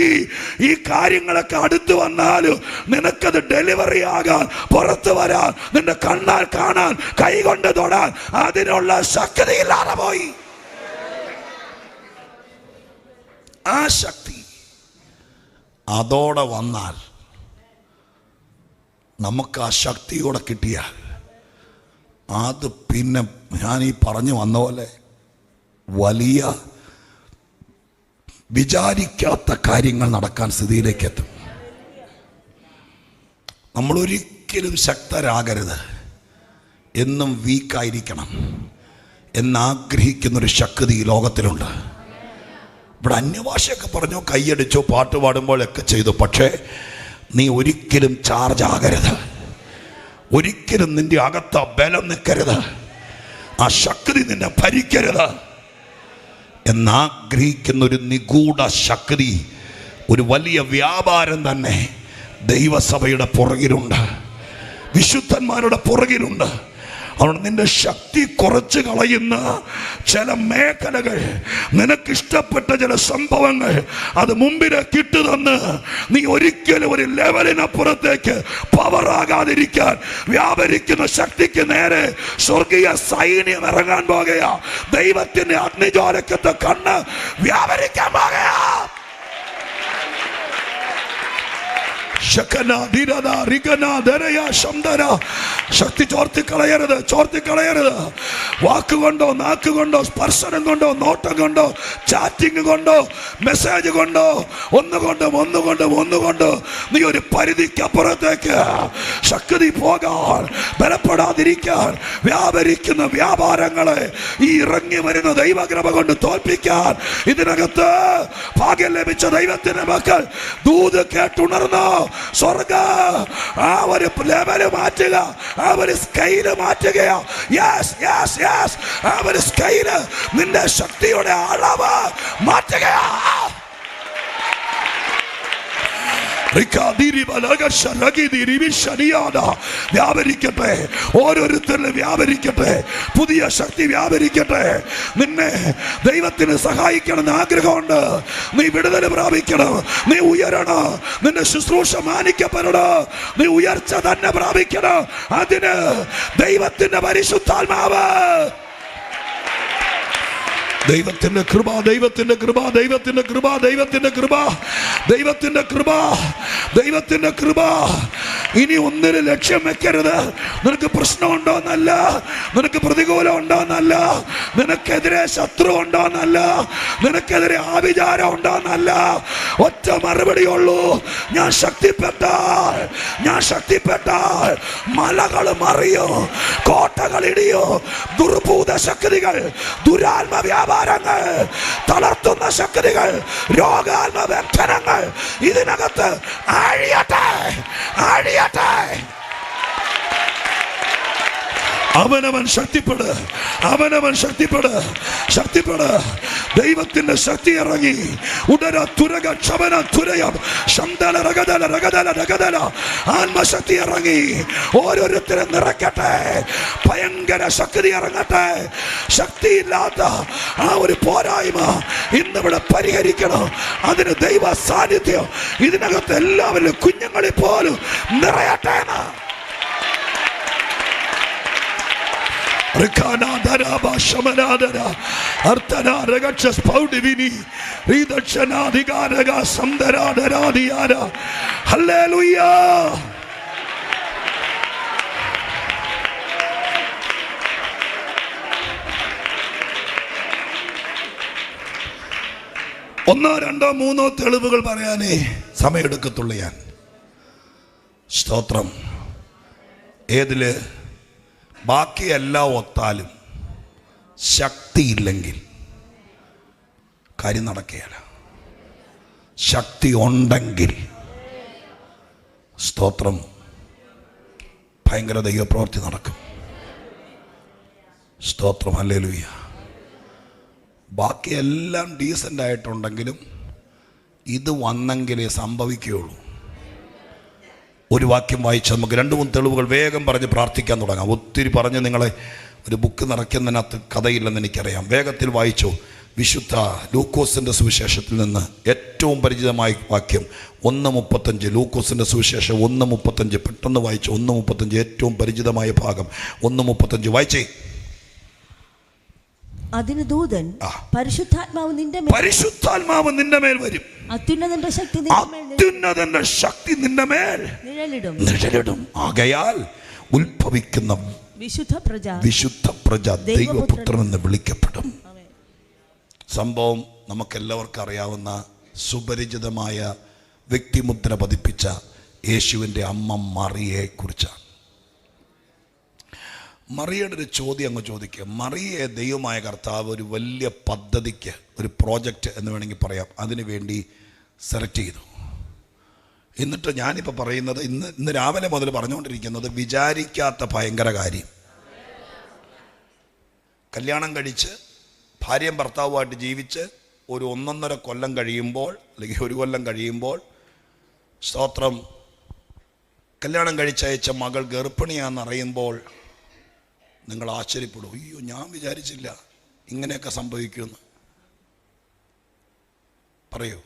ഈ കാര്യങ്ങളൊക്കെ അടുത്ത് വന്നാലും നിനക്കത് ഡെലിവറി ആകാൻ, പുറത്തു വരാൻ, നിന്റെ കണ്ണാൽ കാണാൻ, കൈകൊണ്ട് തൊടാൻ അതിനുള്ള ശക്തിയില്ലാതെ പോയി. ആ ശക്തി അതോടെ വന്നാൽ, നമുക്ക് ആ ശക്തിയോടെ കിട്ടിയാൽ അത് പിന്നെ ഞാൻ ഈ പറഞ്ഞു വന്ന പോലെ വലിയ വിചാരിക്കാത്ത കാര്യങ്ങൾ നടക്കാൻ സ്ഥിതിയിലേക്ക് എത്തും. നമ്മളൊരിക്കലും ശക്തരാകരുത്, എന്നും വീക്കായിരിക്കണം എന്നാഗ്രഹിക്കുന്നൊരു ശക്തി ഈ ലോകത്തിലുണ്ട്. ഇവിടെ അന്യഭാഷയൊക്കെ പറഞ്ഞോ, കൈയടിച്ചോ, പാട്ട് പാടുമ്പോഴൊക്കെ ചെയ്തു, പക്ഷേ നീ ഒരിക്കലും ചാർജ് ആകരുത്. ഒരിക്കലും നിന്റെ അകത്ത ബലം നിൽക്കരുത്, ആ ശക്തി നിന്നെ ഭരിക്കരുത് എന്നാഗ്രഹിക്കുന്ന ഒരു നിഗൂഢ ശക്തി, ഒരു വലിയ വ്യാപാരം തന്നെ ദൈവസഭയുടെ പുറകിലുണ്ട്, വിശുദ്ധന്മാരുടെ പുറകിലുണ്ട്. അതുകൊണ്ട് നിന്റെ ശക്തി കുറച്ച് കളയുന്ന ചില മേഖലകൾ, നിനക്കിഷ്ടപ്പെട്ട ചില സംഭവങ്ങൾ അത് മുമ്പിലേക്ക് ഇട്ടു തന്ന് നീ ഒരിക്കലും ഒരു ലെവലിനപ്പുറത്തേക്ക് പവറാകാതിരിക്കാൻ വ്യാപരിക്കുന്ന ശക്തിക്ക് നേരെ സ്വർഗീയ സൈന്യം ഇറങ്ങാൻ പോകുകയാ. ദൈവത്തിന്റെ അഗ്നിജ്വാലക്കത്തെ കണ്ണ് വ്യാപരിക്കാൻ പോകുകയാ. ശക്തി ചോർത്തിക്കളയരുത്, ചോർത്തിക്കളയരുത്. വാക്കുകൊണ്ടോ, നാക്കുകൊണ്ടോ, സ്പർശനം കൊണ്ടോ, നോട്ടം കൊണ്ടോ, ചാറ്റിംഗ് കൊണ്ടോ, മെസ്സേജ് കൊണ്ടോ, ഒന്നുകൊണ്ടോ നീ ഒരു പരിധിക്കപ്പുറത്തേക്ക് ശക്തി പോകാൻ, ബലപ്പെടാതിരിക്കാൻ, വ്യാപരിക്കുന്ന വ്യാപാരങ്ങളെ ഈ ഇറങ്ങി വരുന്ന ദൈവകൃപ കൊണ്ട് തോൽപ്പിക്കാൻ ഇതിനകത്ത് ഭാഗ്യം ലഭിച്ച ദൈവത്തിന്റെ മക്കൾ ദൂത് കേട്ടുണർന്നോ. സ്വർഗ ആ ഒരു ലെവല് മാറ്റുക, ആ ഒരു സ്കെയില് മാറ്റുകയാ. യെസ് യെസ് യെസ്, ആ ഒരു സ്കെയില് നിന്റെ ശക്തിയുടെ അളവ് മാറ്റുകയാ. വ്യാപരിക്കട്ടെ, ഓരോരുത്തരിലും വ്യാപരിക്കട്ടെ, പുതിയ ശക്തി വ്യാപരിക്കട്ടെ. നിന്നെ ദൈവത്തിന് സഹായിക്കണമെന്ന് ആഗ്രഹമുണ്ട്. നീ വിടുതൽ പ്രാപിക്കണം, നീ ഉയരണം, നിന്റെ ശുശ്രൂഷ മാനിക്കപ്പെടണം, നീ ഉയർച്ച തന്നെ പ്രാപിക്കണം. അതിന് ദൈവത്തിന്റെ പരിശുദ്ധാത്മാവ്, ദൈവത്തിന്റെ കൃപ, ദൈവത്തിന്റെ കൃപ, ദൈവത്തിന്റെ കൃപ, ദൈവത്തിന്റെ കൃപ, ദൈവത്തിന്റെ കൃപ, ദൈവത്തിന്റെ കൃപ. ഇനി ഒന്നിന് ലക്ഷ്യം വെക്കരുത്. നിനക്ക് പ്രശ്നമുണ്ടോന്നല്ല, നിനക്ക് പ്രതികൂലം ഉണ്ടോന്നല്ല, നിനക്കെതിരെ ശത്രു ഉണ്ടോന്നല്ല, നിനക്കെതിരെ ആവിചാരം ഉണ്ടോന്നല്ല. ഒറ്റ മറുപടിയുള്ളൂ, ഞാൻ ശക്തിപ്പെട്ടാൽ, ഞാൻ ശക്തിപ്പെട്ടാൽ മലകൾ മറിയും, കോട്ടകൾ ഇടിയും, ദുർഭൂത ശക്തികൾ, ദുരാത്മ വ്യാപാരങ്ങൾ, തളർത്തുന്ന ശക്തികൾ, രോഗാത്മ ബന്ധനങ്ങൾ ഇതിനകത്ത് അഴിയട്ടെ, അഴിയട്ടെ. അവനവൻ ശക്തിപ്പെട്, അവനവൻ ശക്തിപ്പെട്, ശക്തിപ്പെട്. ദൈവത്തിന്റെ ശക്തി ഇറങ്ങി. ഉടര തുരക ക്ഷമന തുരയം ശന്തല രഗതല രഗതല രഗതല ആത്മശക്തി ഇറങ്ങി. ഓരോരുത്തരും നിറയ്ക്കട്ടെ, ഭയങ്കര ശക്തി ഇറങ്ങട്ടെ. ശക്തിയില്ലാത്ത ആ ഒരു പോരായ്മ ഇന്നിവിടെ പരിഹരിക്കണം. അതിന് ദൈവ സാന്നിധ്യം ഇതിനകത്ത് എല്ലാവരും കുഞ്ഞുങ്ങളെ പോലും നിറയട്ടെ. ഒന്നോ രണ്ടോ മൂന്നോ തെളിവുകൾ പറയാനേ സമയമെടുക്കത്തുള്ളൂ. ഞാൻ സ്തോത്രം. ഏതില് ബാക്കിയെല്ലാം ഒത്താലും ശക്തിയില്ലെങ്കിൽ കാര്യം നടക്കുകയില്ല. ശക്തി ഉണ്ടെങ്കിൽ സ്തോത്രം ഭയങ്കര ദൈവപ്രവൃത്തി നടക്കും. സ്തോത്രം. ഹല്ലേലൂയ. ബാക്കിയെല്ലാം ഡീസൻ്റ് ആയിട്ടുണ്ടെങ്കിലും ഇത് വന്നെങ്കിലേ സംഭവിക്കുകയുള്ളൂ. ഒരു വാക്യം വായിച്ച് നമുക്ക് 2-3 തെളിവുകൾ വേഗം പറഞ്ഞ് പ്രാർത്ഥിക്കാൻ തുടങ്ങാം. ഒത്തിരി പറഞ്ഞ് നിങ്ങളെ ഒരു ബുക്ക് നിറയ്ക്കുന്നതിനകത്ത് കഥയില്ലെന്ന് എനിക്കറിയാം. വേഗത്തിൽ വായിച്ചു. വിശുദ്ധ ലൂക്കോസിൻ്റെ സുവിശേഷത്തിൽ നിന്ന് ഏറ്റവും പരിചിതമായ വാക്യം 1:35. ലൂക്കോസിൻ്റെ സുവിശേഷം 1:35. പെട്ടെന്ന് വായിച്ചു. 1:35 ഏറ്റവും പരിചിതമായ ഭാഗം. 1:35 വായിച്ചേ. അതിന് ദൂതൻ, പരിശുദ്ധാത്മാവ് നിന്റെ മേൽ വരും, അത്യുന്നതന്റെ ശക്തി നിന്റെ മേൽ നിഴലിടും. ആകയാൽ ഉത്ഭവിക്കുന്ന വിശുദ്ധ പ്രജ ദൈവപുത്രൻ എന്ന് വിളിക്കപ്പെടും. സംഭവം നമുക്കെല്ലാവർക്കും അറിയാവുന്ന സുപരിചിതമായ വ്യക്തിമുദ്ര പതിപ്പിച്ച യേശുവിൻ്റെ അമ്മ മറിയയെ കുറിച്ചാണ്. മറിയയുടെ ഒരു ചോദ്യം അങ്ങ് ചോദിക്കുക. മറിയയെ ദൈവമായ കർത്താവ് ഒരു വലിയ പദ്ധതിക്ക്, ഒരു പ്രോജക്റ്റ് എന്ന് വേണമെങ്കിൽ പറയാം, അതിനു വേണ്ടി സെലക്ട് ചെയ്തു. എന്നിട്ട് ഞാനിപ്പോൾ പറയുന്നത്, ഇന്ന് രാവിലെ മുതൽ പറഞ്ഞുകൊണ്ടിരിക്കുന്നത് വിചാരിക്കാത്ത ഭയങ്കര കാര്യം. കല്യാണം കഴിച്ച് ഭാര്യയും ഭർത്താവുമായിട്ട് ജീവിച്ച് ഒരു 1.5 കൊല്ലം കഴിയുമ്പോൾ, അല്ലെങ്കിൽ 1 കൊല്ലം കഴിയുമ്പോൾ, സ്തോത്രം, കല്യാണം കഴിച്ചയച്ച മകൾ ഗർഭിണിയാണെന്നറിയുമ്പോൾ നിങ്ങൾ ആശ്ചര്യപ്പെടും. അയ്യോ, ഞാൻ വിചാരിച്ചില്ല ഇങ്ങനെയൊക്കെ സംഭവിക്കുമെന്ന്. പറയൂ,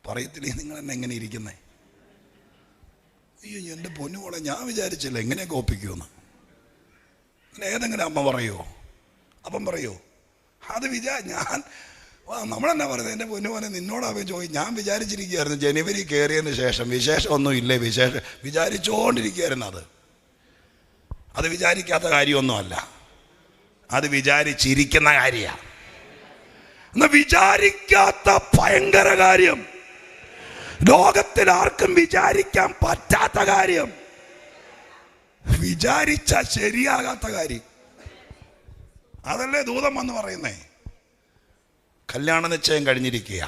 പറയത്തില്ലേ? നിങ്ങൾ എന്നെ എങ്ങനെ ഇരിക്കുന്നേ? അയ്യോ, എൻ്റെ പൊന്നുമോളെ, ഞാൻ വിചാരിച്ചില്ല എങ്ങനെയൊക്കെ ഒപ്പിക്കുമെന്ന്. അങ്ങനെ ഏതെങ്കിലും അമ്മ പറയുമോ? അപ്പം പറയോ അത് ഞാൻ നമ്മളെന്നാ പറയുന്നത്? എൻ്റെ പൊന്നുമോനെ, നിന്നോടാവേ ചോദിക്കും. ഞാൻ വിചാരിച്ചിരിക്കുകയായിരുന്നു ജനുവരി കയറിയതിന് ശേഷം വിശേഷമൊന്നും ഇല്ലേ, വിചാരിച്ചുകൊണ്ടിരിക്കുകയായിരുന്നു. അത് വിചാരിക്കാത്ത കാര്യമൊന്നുമല്ല, അത് വിചാരിച്ചിരിക്കുന്ന കാര്യമാണ്. എന്നാൽ വിചാരിക്കാത്ത ഭയങ്കര കാര്യം, ലോകത്തിൽ ആർക്കും വിചാരിക്കാൻ പറ്റാത്ത കാര്യം, വിചാരിച്ച ശരിയാകാത്ത കാര്യം, അതല്ലേ ദൂതം വന്ന് പറയുന്നേ. കല്യാണ നിശ്ചയം കഴിഞ്ഞിരിക്കുക,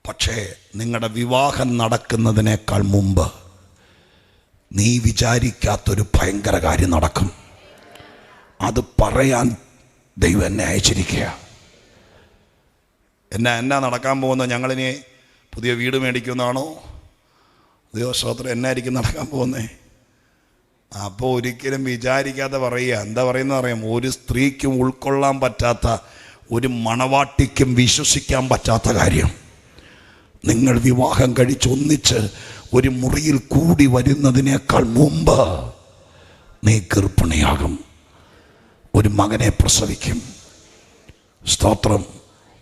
പക്ഷേ നിങ്ങളുടെ വിവാഹം നടക്കുന്നതിനേക്കാൾ മുമ്പ് നീ വിചാരിക്കാത്തൊരു ഭയങ്കര കാര്യം നടക്കും. അത് പറയാൻ ദൈവം എന്നെ അയച്ചിരിക്കുക. എന്നാ നടക്കാൻ പോകുന്നത്? ഞങ്ങളിനി പുതിയ വീട് മേടിക്കുമെന്നാണോ? ദൈവസ്തോത്രം, എന്നായിരിക്കും നടക്കാൻ പോകുന്നേ? അപ്പോൾ ഒരിക്കലും വിചാരിക്കാതെ പറയുക. എന്താ പറയുന്നത് അറിയാം? ഒരു സ്ത്രീക്കും ഉൾക്കൊള്ളാൻ പറ്റാത്ത, ഒരു മണവാട്ടിക്കും വിശ്വസിക്കാൻ പറ്റാത്ത കാര്യം, നിങ്ങൾ വിവാഹം കഴിച്ചൊന്നിച്ച് ഒരു മുറിയിൽ കൂടി വരുന്നതിനേക്കാൾ മുമ്പ് നീ ഗർഭിണിയാകും, ഒരു മകനെ പ്രസവിക്കും. സ്തോത്രം.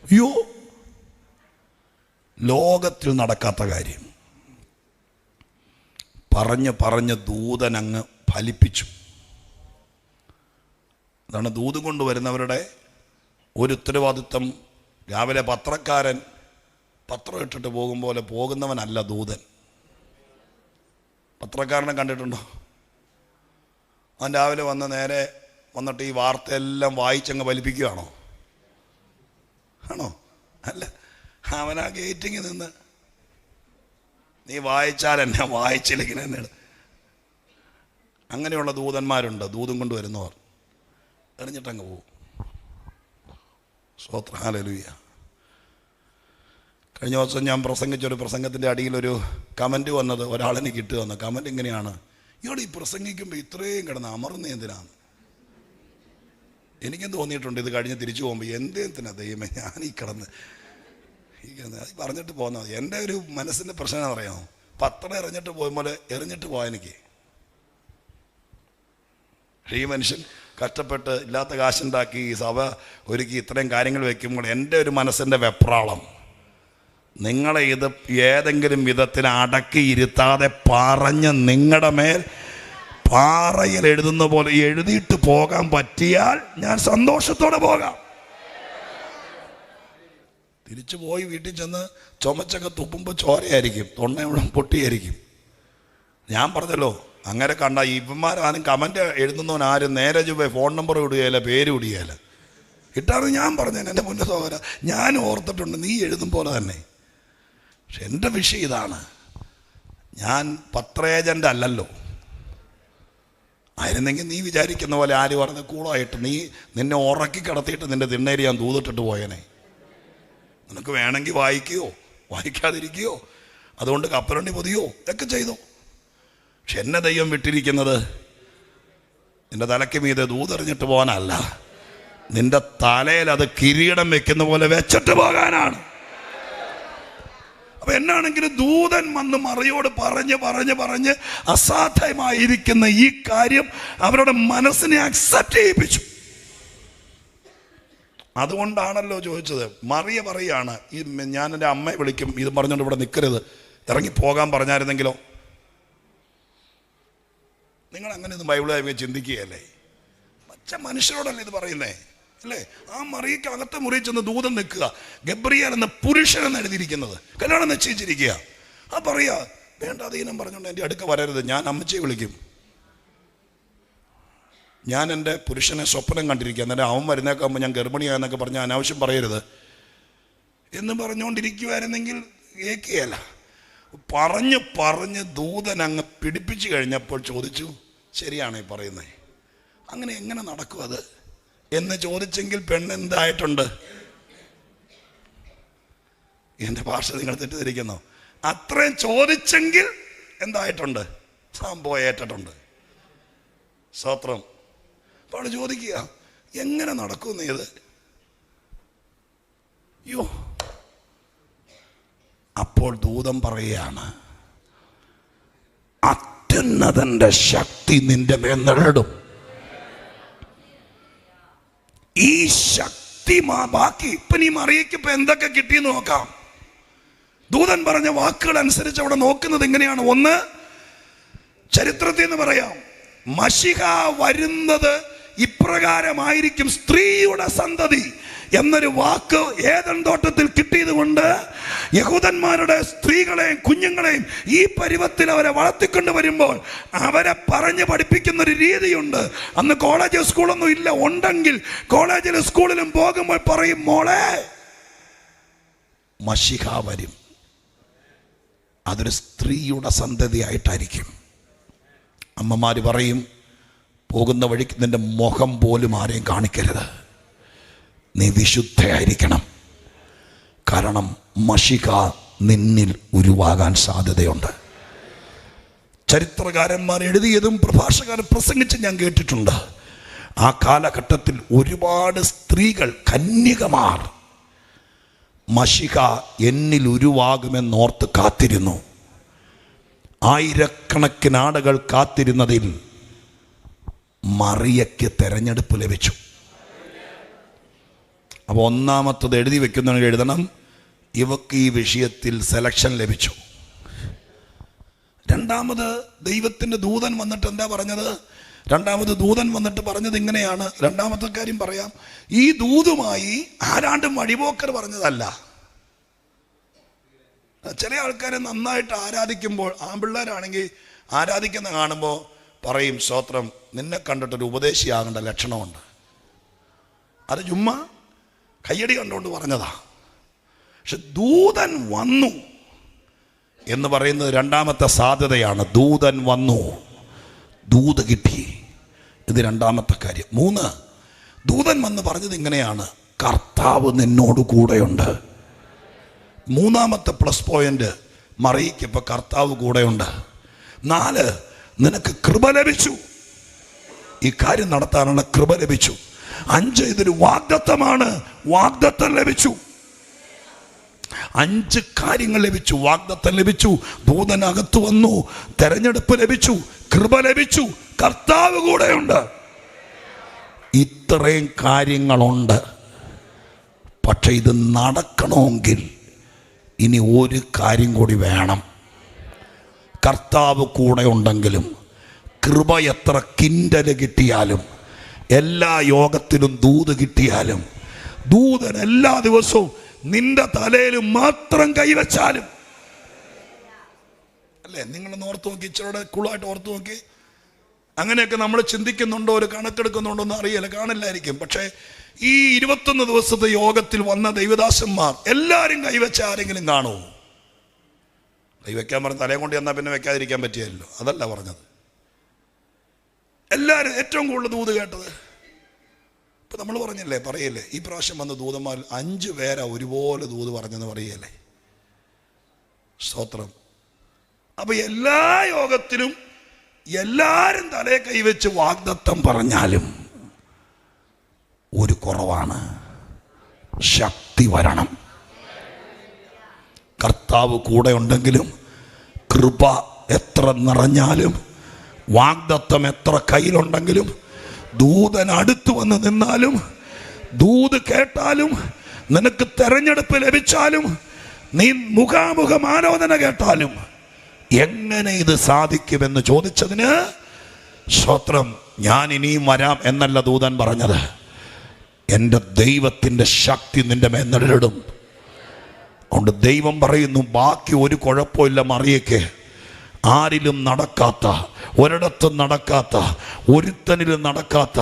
യോ, ലോകത്തിൽ നടക്കാത്ത കാര്യം പറഞ്ഞ് ദൂതൻ അങ്ങ് ഫലിപ്പിച്ചു. അതാണ് ദൂത് കൊണ്ടുവരുന്നവരുടെ ഒരു ഉത്തരവാദിത്വം. രാവിലെ പത്രക്കാരൻ പത്രം ഇട്ടിട്ട് പോകും പോലെ പോകുന്നവനല്ല ദൂതൻ. പത്രക്കാരനെ കണ്ടിട്ടുണ്ടോ? അവൻ രാവിലെ വന്ന് നേരെ വന്നിട്ട് ഈ വാർത്തയെല്ലാം വായിച്ചങ്ങ് ഫലിപ്പിക്കുകയാണോ? ആണോ? അല്ല, അവനാ ഗേറ്റിങ്ങിൽ നിന്ന് നീ വായിച്ചാൽ എന്നെ, വായിച്ചില്ലെങ്കിൽ എന്നെ. അങ്ങനെയുള്ള ദൂതന്മാരുണ്ട്. ദൂതും കൊണ്ട് വരുന്നവർ എറിഞ്ഞിട്ടങ്ങ് പോകും. സ്തോത്രം, ഹല്ലേലൂയ. കഴിഞ്ഞ ദിവസം ഞാൻ പ്രസംഗിച്ചൊരു പ്രസംഗത്തിൻ്റെ അടിയിലൊരു കമൻറ്റ് വന്നത്, ഒരാളെനിക്ക് ഇട്ട് വന്ന കമൻറ്റ് ഇങ്ങനെയാണ്: ഇയാൾ ഈ പ്രസംഗിക്കുമ്പോൾ ഇത്രയും കിടന്ന് അമർന്ന് എന്തിനാണ്? എനിക്കും തോന്നിയിട്ടുണ്ട് ഇത് കഴിഞ്ഞ് തിരിച്ചു പോകുമ്പോൾ എന്തിനാ ദൈവമേ ഞാൻ ഈ കിടന്ന് അത് പറഞ്ഞിട്ട് പോകുന്നത്. എൻ്റെ ഒരു മനസ്സിൻ്റെ പ്രശ്നം എന്ന് പറയാമോ? പത്രം എറിഞ്ഞിട്ട് പോകുമ്പോൾ എറിഞ്ഞിട്ട് പോകാൻ എനിക്ക്. ഈ മനുഷ്യൻ കഷ്ടപ്പെട്ട് ഇല്ലാത്ത കാശുണ്ടാക്കി ഈ സഭ ഒരുക്കി ഇത്രയും കാര്യങ്ങൾ വെക്കുമ്പോൾ എൻ്റെ ഒരു മനസ്സിൻ്റെ വെപ്രാളം, നിങ്ങളെ ഇത് ഏതെങ്കിലും വിധത്തിൽ അടക്കിയിരുത്താതെ പറഞ്ഞ് നിങ്ങളുടെ മേൽ പാറയിൽ എഴുതുന്ന പോലെ എഴുതിയിട്ട് പോകാൻ പറ്റിയാൽ ഞാൻ സന്തോഷത്തോടെ പോകാം. തിരിച്ചു പോയി വീട്ടിൽ ചെന്ന് ചുമച്ചൊക്കെ തുപ്പുമ്പോൾ ചോരയായിരിക്കും, തൊണ്ണ പൊട്ടിയായിരിക്കും. ഞാൻ പറഞ്ഞല്ലോ, അങ്ങനെ കണ്ട ഇവന്മാരും കമൻറ്റ് എഴുതുന്നവനാരും നേരെ ചുവേ ഫോൺ നമ്പർ ഇടുകയില്ല, പേര് ഇടുകയില്ല. ഇട്ടാണ് ഞാൻ പറഞ്ഞത്. എൻ്റെ മുന്നേ സഹോദര, ഞാൻ ഓർത്തിട്ടുണ്ട് നീ എഴുതും പോലെ തന്നെ. പക്ഷെ എൻ്റെ വിഷയം ഇതാണ്, ഞാൻ പത്രേജൻ്റ് അല്ലല്ലോ. ആയിരുന്നെങ്കിൽ നീ വിചാരിക്കുന്ന പോലെ ആര് പറഞ്ഞ് കൂളായിട്ട് നിന്നെ ഉറക്കി കിടത്തിയിട്ട് നിൻ്റെ തിണ്ണേരി ഞാൻ തൂതിട്ടിട്ട് പോയനെ. നിനക്ക് വേണമെങ്കിൽ വായിക്കുകയോ വായിക്കാതിരിക്കുകയോ, അതുകൊണ്ട് കപ്പലണ്ടി പൊതിയോ ഒക്കെ ചെയ്തോ. പക്ഷെ എന്നെ ദൈവം വിട്ടിരിക്കുന്നത് നിന്റെ തലയ്ക്ക് മീതെ ദൂതെറിഞ്ഞിട്ട് പോകാനല്ല, നിന്റെ തലയിൽ അത് കിരീടം വെക്കുന്ന പോലെ വെച്ചിട്ട് പോകാനാണ്. അപ്പൊ എന്നാണെങ്കിലും ദൂതൻ വന്ന് മറിയോട് പറഞ്ഞ് അസാധ്യമായിരിക്കുന്ന ഈ കാര്യം അവരുടെ മനസ്സിനെ അക്സെപ്റ്റ് ചെയ്യിപ്പിച്ചു. അതുകൊണ്ടാണല്ലോ ചോദിച്ചത്. മറിയ പറയാണ്, ഈ ഞാൻ എൻ്റെ അമ്മയെ വിളിക്കും, ഇത് പറഞ്ഞുകൊണ്ട് ഇവിടെ നിൽക്കരുത്, ഇറങ്ങിപ്പോകാൻ പറഞ്ഞായിരുന്നെങ്കിലോ? നിങ്ങൾ അങ്ങനെ ഒന്നും ബൈബിളായി ചിന്തിക്കുകയല്ലേ? പച്ച മനുഷ്യരോടല്ലേ ഇത് പറയുന്നേ, അല്ലേ? ആ മറിയയ്ക്ക് അകത്തെ മുറിയിൽ ചെന്ന് ദൂതൻ നിൽക്കുക, ഗബ്രിയേൽ എന്ന പുരുഷനെന്ന് എഴുതിയിരിക്കുന്നത്, കല്യാണം നിശ്ചയിച്ചിരിക്കുക. ആ പറയാ, വേണ്ട അധീനം പറഞ്ഞുകൊണ്ട് എൻ്റെ അടുക്ക വരരുത്, ഞാൻ അമ്മച്ചിയെ വിളിക്കും, ഞാൻ എൻ്റെ പുരുഷനെ സ്വപ്നം കണ്ടിരിക്കുക, എന്നിട്ട് അവൻ വരുന്നേക്കാകുമ്പോൾ ഞാൻ ഗർഭിണിയാന്നൊക്കെ പറഞ്ഞ് അനാവശ്യം പറയരുത് എന്ന് പറഞ്ഞുകൊണ്ടിരിക്കുമായിരുന്നെങ്കിൽ കേൾക്കുകയല്ല. പറഞ്ഞ് ദൂതൻ അങ്ങ് പിടിപ്പിച്ചു കഴിഞ്ഞപ്പോൾ ചോദിച്ചു, ശരിയാണോ ഈ പറയുന്നത്? അങ്ങനെ എങ്ങനെ നടക്കും അത് എന്ന് ചോദിച്ചെങ്കിൽ പെണ്ണെന്തായിട്ടുണ്ട്? എൻ്റെ ഭാഷ നിങ്ങൾ തെറ്റിദ്ധരിക്കുന്നു. അത്രയും ചോദിച്ചെങ്കിൽ എന്തായിട്ടുണ്ട്? സംഭവം ഏറ്റിട്ടുണ്ട്. സ്തോത്രം. അപ്പോൾ ചോദിക്കുക, എങ്ങനെ നടക്കും ഇത്? യോ, അപ്പോൾ ദൂതൻ പറയുകയാണ്, അത്യുന്നതന്റെ ശക്തി നിന്റെ മേൽ നിഴലിടും. ഈ ശക്തി ബാക്കി ഇപ്പൊ നീ മറിയയ്ക്ക് ഇപ്പൊ എന്തൊക്കെ കിട്ടിയെന്ന് നോക്കാം. ദൂതൻ പറഞ്ഞ വാക്കുകൾ അനുസരിച്ച് അവിടെ നോക്കുന്നത് എങ്ങനെയാണ്? ഒന്ന്, ചരിത്രത്തിൽ നിന്ന് പറയാം, മശിഹ വരുന്നത് ഇപ്രകാരമായിരിക്കും, സ്ത്രീയുടെ സന്തതി എന്നൊരു വാക്ക് ഏദൻ തോട്ടത്തിൽ കിട്ടിയത് കൊണ്ട് യഹൂദന്മാരുടെ സ്ത്രീകളെയും കുഞ്ഞുങ്ങളെയും ഈ പരുവത്തിൽ അവരെ വളർത്തിക്കൊണ്ട് വരുമ്പോൾ അവരെ പറഞ്ഞ് പഠിപ്പിക്കുന്ന ഒരു രീതിയുണ്ട്. അന്ന് കോളേജ് സ്കൂളൊന്നും ഇല്ല, ഉണ്ടെങ്കിൽ കോളേജിലും സ്കൂളിലും പോകുമ്പോൾ പറയും, മോളെ മശിഹ വരും, അതൊരു സ്ത്രീയുടെ സന്തതിയായിട്ടായിരിക്കും. അമ്മമാര് പറയും, പോകുന്ന വഴിക്ക് നിന്റെ മുഖം പോലും ആരെയും കാണിക്കരുത്, നീ വിശുദ്ധയായിരിക്കണം, കാരണം മശിഹ നിന്നിൽ ഉരുവാകാൻ സാധ്യതയുണ്ട്. ചരിത്രകാരന്മാർ എഴുതിയതും പ്രഭാഷകർ പ്രസംഗിച്ച് ഞാൻ കേട്ടിട്ടുണ്ട്. ആ കാലഘട്ടത്തിൽ ഒരുപാട് സ്ത്രീകൾ, കന്യകമാർ, മശിഹ എന്നിൽ ഉരുവാകുമെന്നോർത്ത് കാത്തിരുന്നു. ആയിരക്കണക്കിന് ആളുകൾ കാത്തിരുന്നതിൽ മറിയയ്ക്ക് തെരഞ്ഞെടുപ്പ് ലഭിച്ചു. അപ്പോൾ ഒന്നാമത്തത് എഴുതി വെക്കുന്നവന് എഴുതണം, ഇവക്ക് ഈ വിഷയത്തിൽ സെലക്ഷൻ ലഭിച്ചു. രണ്ടാമത് ദൈവത്തിൻ്റെ ദൂതൻ വന്നിട്ട് എന്താ പറഞ്ഞത്? രണ്ടാമത് ദൂതൻ വന്നിട്ട് പറഞ്ഞത് ഇങ്ങനെയാണ്. രണ്ടാമത്തെ കാര്യം പറയാം. ഈ ദൂതുമായി ആരാണ്ടും വഴിപോക്കർ പറഞ്ഞതല്ല. ചില ആൾക്കാരെ നന്നായിട്ട് ആരാധിക്കുമ്പോൾ, ആൺപിള്ളേരാണെങ്കിൽ ആരാധിക്കുന്ന കാണുമ്പോൾ പറയും, സ്തോത്രം, നിന്നെ കണ്ടിട്ടൊരു ഉപദേശിയാകേണ്ട ലക്ഷണമുണ്ട്. അത് ചുമ്മാ കയ്യടി കണ്ടുകൊണ്ട് പറഞ്ഞതാ. പക്ഷെ ദൂതൻ വന്നു എന്ന് പറയുന്നത് രണ്ടാമത്തെ സാധ്യതയാണ്. ദൂതൻ വന്നു, ദൂത് കിട്ടി. ഇത് രണ്ടാമത്തെ കാര്യം. 3, ദൂതൻ വന്ന് പറഞ്ഞത് ഇങ്ങനെയാണ്, കർത്താവ് നിന്നോട് കൂടെയുണ്ട്. മൂന്നാമത്തെ പ്ലസ് പോയിന്റ്, മറിയയ്ക്ക് ഇപ്പൊ കർത്താവ് കൂടെയുണ്ട്. 4, നിനക്ക് കൃപ ലഭിച്ചു, ഈ കാര്യം നടത്താനുള്ള കൃപ ലഭിച്ചു. 5, ഇതൊരു വാഗ്ദത്തമാണ്, വാഗ്ദത്തം ലഭിച്ചു. 5 കാര്യങ്ങൾ ലഭിച്ചു. വാഗ്ദത്തം ലഭിച്ചു, ദൂതനകത്ത് വന്നു, തെരഞ്ഞെടുപ്പ് ലഭിച്ചു, കൃപ ലഭിച്ചു, കർത്താവ് കൂടെയുണ്ട്. ഇത്രയും കാര്യങ്ങളുണ്ട്. പക്ഷെ ഇത് നടക്കണമെങ്കിൽ ഇനി ഒരു കാര്യം കൂടി വേണം. കർത്താവ് കൂടെ ഉണ്ടെങ്കിലും, കൃപ എത്ര കിൻഡല് കിട്ടിയാലും, എല്ലാ യോഗത്തിലും ദൂത് കിട്ടിയാലും, ദൂതൻ എല്ലാ ദിവസവും നിന്റെ തലയിൽ മാത്രം കൈവച്ചാലും, അല്ലേ? നിങ്ങളൊന്ന് ഓർത്ത് നോക്കി, ഇച്ചിരൂടെ കൂളായിട്ട് ഓർത്ത് നോക്കി. അങ്ങനെയൊക്കെ നമ്മൾ ചിന്തിക്കുന്നുണ്ടോ, ഒരു കണക്കെടുക്കുന്നുണ്ടോ എന്ന് അറിയില്ല, കാണില്ലായിരിക്കും. പക്ഷേ ഈ 21 ദിവസത്തെ യോഗത്തിൽ വന്ന ദൈവദാസന്മാർ എല്ലാവരും കൈവച്ച ആരെങ്കിലും കാണുമോ? കൈവയ്ക്കാൻ പറഞ്ഞ തലയും കൊണ്ട് ചെന്നാൽ പിന്നെ വെക്കാതിരിക്കാൻ പറ്റിയല്ലോ, അതല്ല പറഞ്ഞത്. എല്ലാവരും ഏറ്റവും കൂടുതൽ ദൂത് കേട്ടത്. ഇപ്പം നമ്മൾ പറഞ്ഞില്ലേ, പറയല്ലേ, ഈ പ്രാവശ്യം വന്ന ദൂതന്മാർ 5 പേരാ ഒരുപോലെ ദൂത് പറഞ്ഞെന്ന് പറയല്ലേ. സ്തോത്രം. അപ്പൊ എല്ലാ യോഗത്തിലും എല്ലാവരും തലയെ കൈവച്ച് വാഗ്ദത്തം പറഞ്ഞാലും ഒരു കുറവാണ്, ശക്തി വരണം. കർത്താവ് കൂടെ ഉണ്ടെങ്കിലും, കൃപ എത്ര നിറഞ്ഞാലും, വാഗ്ദത്തം എത്ര കയ്യിലുണ്ടെങ്കിലും, ദൂതൻ അടുത്ത് വന്ന് നിന്നാലും, ദൂത് കേട്ടാലും, നിനക്ക് തെരഞ്ഞെടുപ്പ് ലഭിച്ചാലും, നീ മുഖാമുഖം ആലോചന കേട്ടാലും, എങ്ങനെ ഇത് സാധിക്കുമെന്ന് ചോദിച്ചതിന്, സ്തോത്രം, ഞാൻ ഇനിയും വരാം എന്നല്ല ദൂതൻ പറഞ്ഞത്, എൻ്റെ ദൈവത്തിൻ്റെ ശക്തി നിന്റെ മേൽ നിഴലിടും. അതുകൊണ്ട് ദൈവം പറയുന്നു, ബാക്കി ഒരു കുഴപ്പമില്ല മറിയയ്ക്ക്. ആരിലും നടക്കാത്ത, ഒരിടത്തും നടക്കാത്ത, ഒരുത്തനിലും നടക്കാത്ത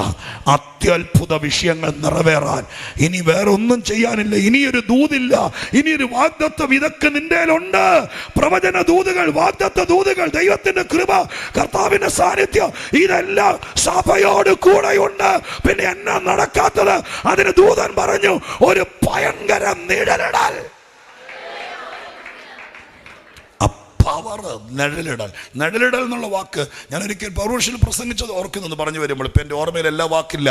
അത്യത്ഭുത വിഷയങ്ങൾ നിറവേറാൻ ഇനി വേറെ ഒന്നും ചെയ്യാനില്ല. ഇനിയൊരു ദൂതില്ല, ഇനിയൊരു വാഗ്ദത്തം. ഇതൊക്കെ നിന്റെയിലുണ്ട്. പ്രവചന ദൂതുകൾ, വാഗ്ദത്ത ദൂതുകൾ, ദൈവത്തിന്റെ കൃപ, കർത്താവിന്റെ സാന്നിധ്യം, ഇതെല്ലാം സഭയോട് കൂടെയുണ്ട്. പിന്നെ എന്നാ നടക്കാത്തത്? അതിന് ദൂതൻ പറഞ്ഞു, ഒരു ഭയങ്കര നിഴലിടൽ. പവർ, നിഴലിടൽ. നിഴലിടൽ എന്നുള്ള വാക്ക് ഞാൻ ഒരിക്കൽ പൗർഷ്യൽ പ്രസംഗിച്ചത് ഓർക്കുന്നെന്ന് പറഞ്ഞു വരുമ്പോൾ ഇപ്പം എൻ്റെ ഓർമ്മയിൽ എല്ലാ വാക്കില്ല.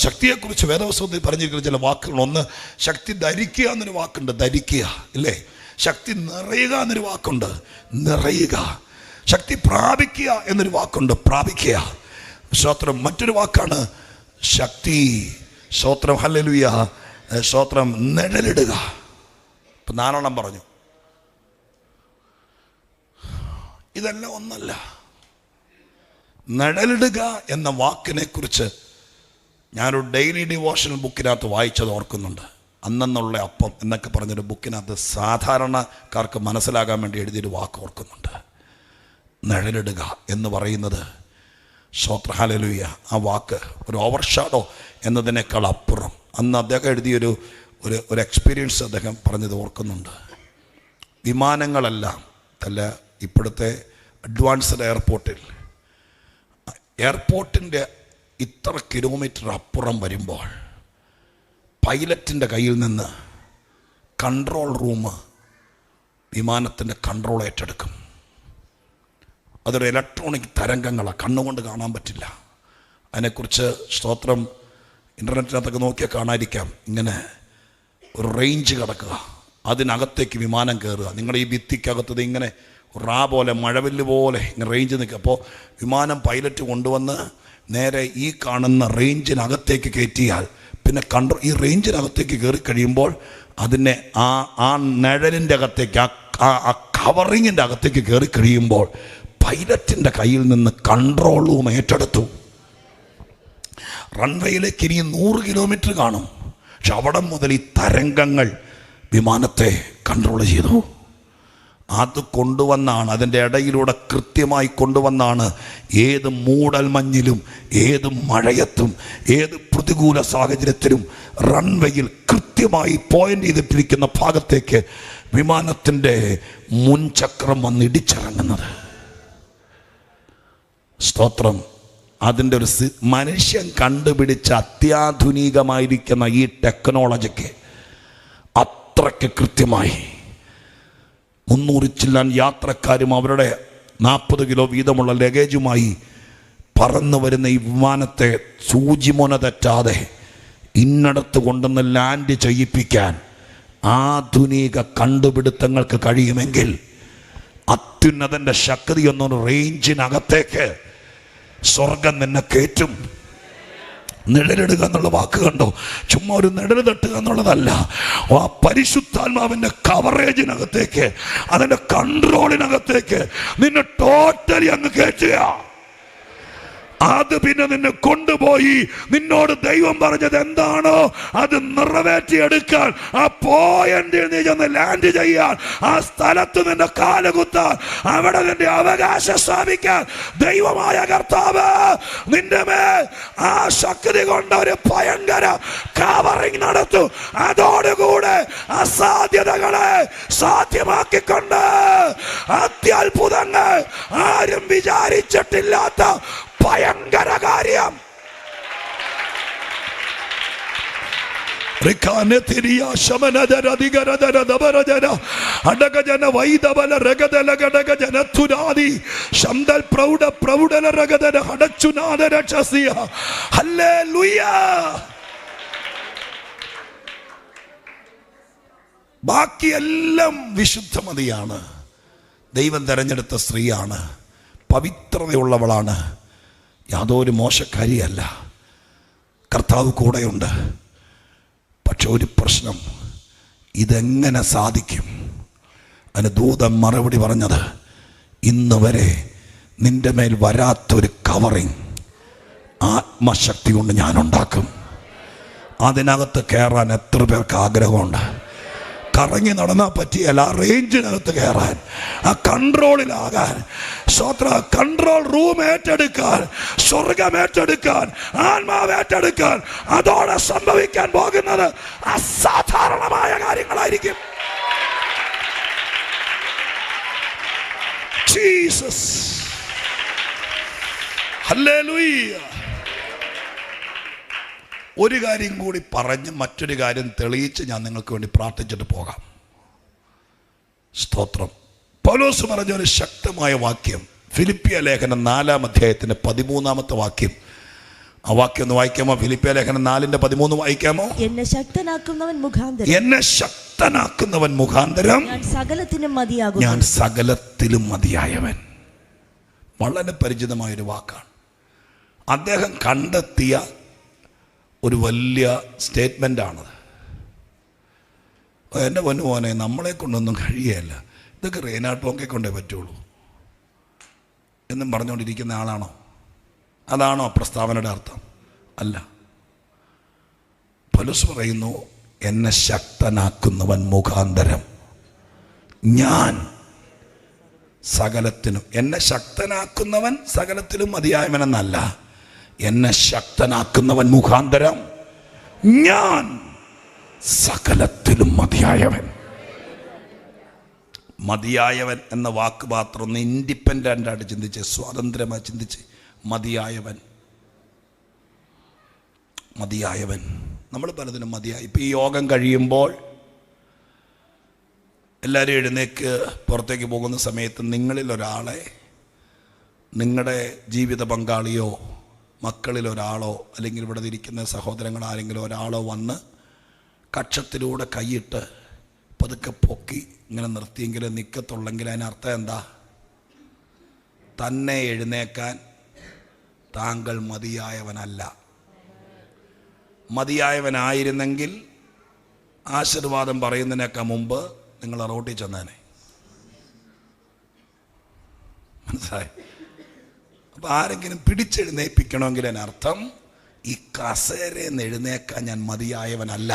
ശക്തിയെക്കുറിച്ച് വേദപുസ്തകത്തിൽ പറഞ്ഞിരിക്കുന്ന ചില വാക്കുകൾ. ഒന്ന്, ശക്തി ധരിക്കുക എന്നൊരു വാക്കുണ്ട്, ധരിക്കുക, ഇല്ലേ? ശക്തി നിറയുക എന്നൊരു വാക്കുണ്ട്, നിറയുക. ശക്തി പ്രാപിക്കുക എന്നൊരു വാക്കുണ്ട്, പ്രാപിക്കുക. സ്തോത്രം. മറ്റൊരു വാക്കാണ് ശക്തി, സ്തോത്രം, ഹല്ലേലൂയ, സ്തോത്രം, നിഴലിടുക. ഇപ്പം 4 പറഞ്ഞു. ഇതെല്ലാം ഒന്നല്ല. നിഴലിടുക എന്ന വാക്കിനെ കുറിച്ച് ഞാനൊരു ഡെയിലി ഡിവോഷണൽ ബുക്കിനകത്ത് വായിച്ചത് ഓർക്കുന്നുണ്ട്. അന്നുള്ള അപ്പം എന്നൊക്കെ പറഞ്ഞൊരു ബുക്കിനകത്ത് സാധാരണക്കാർക്ക് മനസ്സിലാകാൻ വേണ്ടി എഴുതിയൊരു വാക്ക് ഓർക്കുന്നുണ്ട്. നിഴലിടുക എന്ന് പറയുന്നത്, സ്തോത്രം, ഹല്ലേലൂയ, ആ വാക്ക് ഒരു ഓവർഷാഡോ എന്നതിനേക്കാൾ അപ്പുറം. അന്ന് അദ്ദേഹം എഴുതിയൊരു ഒരു എക്സ്പീരിയൻസ് അദ്ദേഹം പറഞ്ഞത് ഓർക്കുന്നുണ്ട്. വിമാനങ്ങളെല്ലാം അല്ല, ഇപ്പോഴത്തെ അഡ്വാൻസ്ഡ് എയർപോർട്ടിൻ്റെ ഇത്ര കിലോമീറ്റർ അപ്പുറം വരുമ്പോൾ പൈലറ്റിൻ്റെ കയ്യിൽ നിന്ന് കൺട്രോൾ റൂം വിമാനത്തിൻ്റെ കൺട്രോൾ ഏറ്റെടുക്കും. അതൊരു ഇലക്ട്രോണിക് തരംഗങ്ങളാണ്, കണ്ണുകൊണ്ട് കാണാൻ പറ്റില്ല. അതിനെക്കുറിച്ച് സ്തോത്രം ഇൻ്റർനെറ്റിനകത്തൊക്കെ നോക്കിയാൽ കാണാതിരിക്കാം. ഇങ്ങനെ ഒരു റേഞ്ച് കിടക്കുക, അതിനകത്തേക്ക് വിമാനം കയറുക. നിങ്ങളുടെ ഈ ഭിത്തിക്കകത്തത് ഇങ്ങനെ റാ പോലെ മഴവില്ല് പോലെ ഇങ്ങനെ റേഞ്ച് നിൽക്കുക. അപ്പോൾ വിമാനം പൈലറ്റ് കൊണ്ടുവന്ന് നേരെ ഈ കാണുന്ന റേഞ്ചിനകത്തേക്ക് കയറ്റിയാൽ പിന്നെ ഈ റേഞ്ചിനകത്തേക്ക് കയറി കഴിയുമ്പോൾ അതിനെ ആ നിഴലിൻ്റെ അകത്തേക്ക് ആ കവറിങ്ങിൻ്റെ അകത്തേക്ക് കയറി കഴിയുമ്പോൾ പൈലറ്റിൻ്റെ കയ്യിൽ നിന്ന് കൺട്രോൾ റൂം ഏറ്റെടുത്തു. റൺവേയിലേക്ക് ഇനി 100 കിലോമീറ്റർ കാണും. പക്ഷെ അവിടെ മുതൽ ഈ തരംഗങ്ങൾ വിമാനത്തെ കൺട്രോൾ ചെയ്തു. അത് കൊണ്ടുവന്നാണ്, അതിൻ്റെ ഇടയിലൂടെ കൃത്യമായി കൊണ്ടുവന്നാണ് ഏത് മൂടൽമഞ്ഞിലും ഏത് മഴയത്തും ഏത് പ്രതികൂല സാഹചര്യത്തിലും റൺവേയിൽ കൃത്യമായി പോയിന്റ് ചെയ്തിട്ടിരിക്കുന്ന ഭാഗത്തേക്ക് വിമാനത്തിൻ്റെ മുൻചക്രം വന്നിടിച്ചിറങ്ങുന്നത്. സ്തോത്രം. അതിൻ്റെ ഒരു മനുഷ്യൻ കണ്ടുപിടിച്ച അത്യാധുനികമായിരിക്കുന്ന ഈ ടെക്നോളജിക്ക് അത്രയ്ക്ക് കൃത്യമായി 300 ചില്ലാൻ യാത്രക്കാരും അവരുടെ 40 കിലോ വീതമുള്ള ലഗേജുമായി പറന്നു വരുന്ന ഈ വിമാനത്തെ സൂചിമൊന തെറ്റാതെ ഇന്നടത്ത് കൊണ്ടുവന്ന് ലാൻഡ് ചെയ്യിപ്പിക്കാൻ ആധുനിക കണ്ടുപിടുത്തങ്ങൾക്ക് കഴിയുമെങ്കിൽ അത്യുന്നതൻ്റെ ശക്തി എന്നൊരു റേഞ്ചിനകത്തേക്ക് സ്വർഗം നിന്നെ കയറ്റും. നിഴലിടുക എന്നുള്ള വാക്ക് കണ്ടോ? ചുമ്മാ ഒരു നിഴൽ തട്ടുക എന്നുള്ളതല്ല. ആ പരിശുദ്ധാത്മാവിന്റെ കവറേജിനകത്തേക്ക്, അതിന്റെ കൺട്രോളിനകത്തേക്ക് നിന്നെ ടോട്ടലി അങ്ങ് കയറ്റുക. അത് പിന്നെ നിന്നെ കൊണ്ടുപോയി നിന്നോട് ദൈവം പറഞ്ഞത് എന്താണോ അത് നിറവേറ്റിയെടുക്കാൻ, ആ പോയിന്റിൽ നീ ചെന്ന് ലാൻഡ് ചെയ്യാൻ, ആ സ്ഥലത്ത് നിന്റെ കാലുകുത്താൻ, അവിടെ നിന്റെ അവകാശം സ്ഥാപിക്കാൻ ദൈവമായ കർത്താവ് നിന്റെ മേൽ ആ ശക്തി കൊണ്ട് ഒരു ഭയങ്കര കവറിങ് നടത്തും. അതോടുകൂടെ അസാധ്യതകളെ സാധ്യമാക്കിക്കൊണ്ട് അത്യത്ഭുതങ്ങൾ ആരും വിചാരിച്ചിട്ടില്ലാത്ത ഭയങ്കര കാര്യം ബാക്കിയെല്ലാം വിശുദ്ധമതിയാണ്. ദൈവം തെരഞ്ഞെടുത്ത സ്ത്രീയാണ്, പവിത്രതയുള്ളവളാണ്, യാതൊരു മോശക്കാരിയല്ല. കർത്താവ് കൂടെയുണ്ട്. പക്ഷെ ഒരു പ്രശ്നം, ഇതെങ്ങനെ സാധിക്കും? അതിന് ദൂതൻ മറുപടി പറഞ്ഞത്, ഇന്ന് വരെ നിന്റെ മേൽ വരാത്തൊരു കവറിങ് ആത്മശക്തി കൊണ്ട് ഞാൻ ഉണ്ടാക്കും. അതിനകത്ത് കയറാൻ എത്ര പേർക്ക് ആഗ്രഹമുണ്ട്? കറങ്ങി നടന്നാൽ പറ്റിയല്ല, ആ റേഞ്ചിനകത്ത് കയറാൻ, ആ കൺട്രോളിലാകാൻ, കൺട്രോൾ റൂം ഏറ്റെടുക്കാൻ, സ്വർഗം ഏറ്റെടുക്കാൻ, ആത്മാവ് ഏറ്റെടുക്കാൻ. അതോടെ സംഭവിക്കാൻ പോകുന്നത് അസാധാരണമായ കാര്യങ്ങളായിരിക്കും. Jesus, hallelujah. ഒരു കാര്യം കൂടി പറഞ്ഞ് മറ്റൊരു കാര്യം തെളിയിച്ച് ഞാൻ നിങ്ങൾക്ക് വേണ്ടി പ്രാർത്ഥിച്ചിട്ട് പോകാം. സ്തോത്രം. പൗലോസ് പറഞ്ഞ ഒരു ശക്തമായ വാക്യം, ഫിലിപ്പിയ ലേഖനം 4-ാം അധ്യായത്തിന്റെ 13-ാമത്തെ വാക്യം. ആ വാക്യം ഒന്ന് വായിക്കാമോ? ഫിലിപ്പിയ ലേഖനം 4:13 വായിക്കാമോ? എന്നെ ശക്തനാക്കുന്നവൻ മുഖാന്തരം ഞാൻ സകലത്തിനും മതിയാകും. ഞാൻ സകലത്തിലും മതിയായവൻ. വളരെ പരിചിതമായൊരു വാക്കാണ്. അദ്ദേഹം കണ്ടെത്തിയ ഒരു വലിയ സ്റ്റേറ്റ്മെൻ്റാണത്. എൻ്റെ പൊന്നു മോനെ, നമ്മളെ കൊണ്ടൊന്നും കഴിയുകയല്ല, ഇതൊക്കെ റെയ്നാട്ട് പോക്കെ കൊണ്ടേ പറ്റുള്ളൂ എന്നും പറഞ്ഞുകൊണ്ടിരിക്കുന്ന ആളാണോ? അതാണോ പ്രസ്താവനയുടെ അർത്ഥം? അല്ല. പൗലോസ് പറയുന്നു, എന്നെ ശക്തനാക്കുന്നവൻ മുഖാന്തരം ഞാൻ സകലത്തിനും. എന്നെ ശക്തനാക്കുന്നവൻ സകലത്തിലും മതിയായവനെന്നല്ല, എന്നെ ശക്തനാക്കുന്നവൻ മുഖാന്തരം ഞാൻ സകലത്തിലും മതിയായവൻ. മതിയായവൻ എന്ന വാക്ക് മാത്രം ഒന്ന് ഇൻഡിപെൻഡൻ്റ് ആയിട്ട് ചിന്തിച്ച്, സ്വാതന്ത്ര്യമായി ചിന്തിച്ച്. മതിയായവൻ, മതിയായവൻ. നമ്മൾ പലതിനും മതിയായി. ഇപ്പം ഈ യോഗം കഴിയുമ്പോൾ എല്ലാവരും എഴുന്നേക്ക് പുറത്തേക്ക് പോകുന്ന സമയത്ത് നിങ്ങളിൽ ഒരാളെ, നിങ്ങളുടെ ജീവിത പങ്കാളിയോ മക്കളിൽ ഒരാളോ അല്ലെങ്കിൽ ഇവിടെ ഇരിക്കുന്ന സഹോദരങ്ങൾ ആരെങ്കിലും ഒരാളോ വന്ന് കക്ഷത്തിലൂടെ കൈയിട്ട് പതുക്കെ പൊക്കി ഇങ്ങനെ നിർത്തിയെങ്കിലും നിൽക്കത്തുള്ളെങ്കിൽ അതിനർത്ഥം എന്താ? തന്നെ എഴുന്നേക്കാൻ താങ്കൾ മതിയായവനല്ല. മതിയായവനായിരുന്നെങ്കിൽ ആശീർവാദം പറയുന്നതിനൊക്കെ മുമ്പ് നിങ്ങൾ റോട്ടിൽ ചെന്നേനെ. മനസ്സിലായി? അപ്പം ആരെങ്കിലും പിടിച്ചെഴുന്നേൽപ്പിക്കണമെങ്കിൽ അതിനർത്ഥം ഈ കസേരയെന്ന് എഴുന്നേക്കാൻ ഞാൻ മതിയായവനല്ല.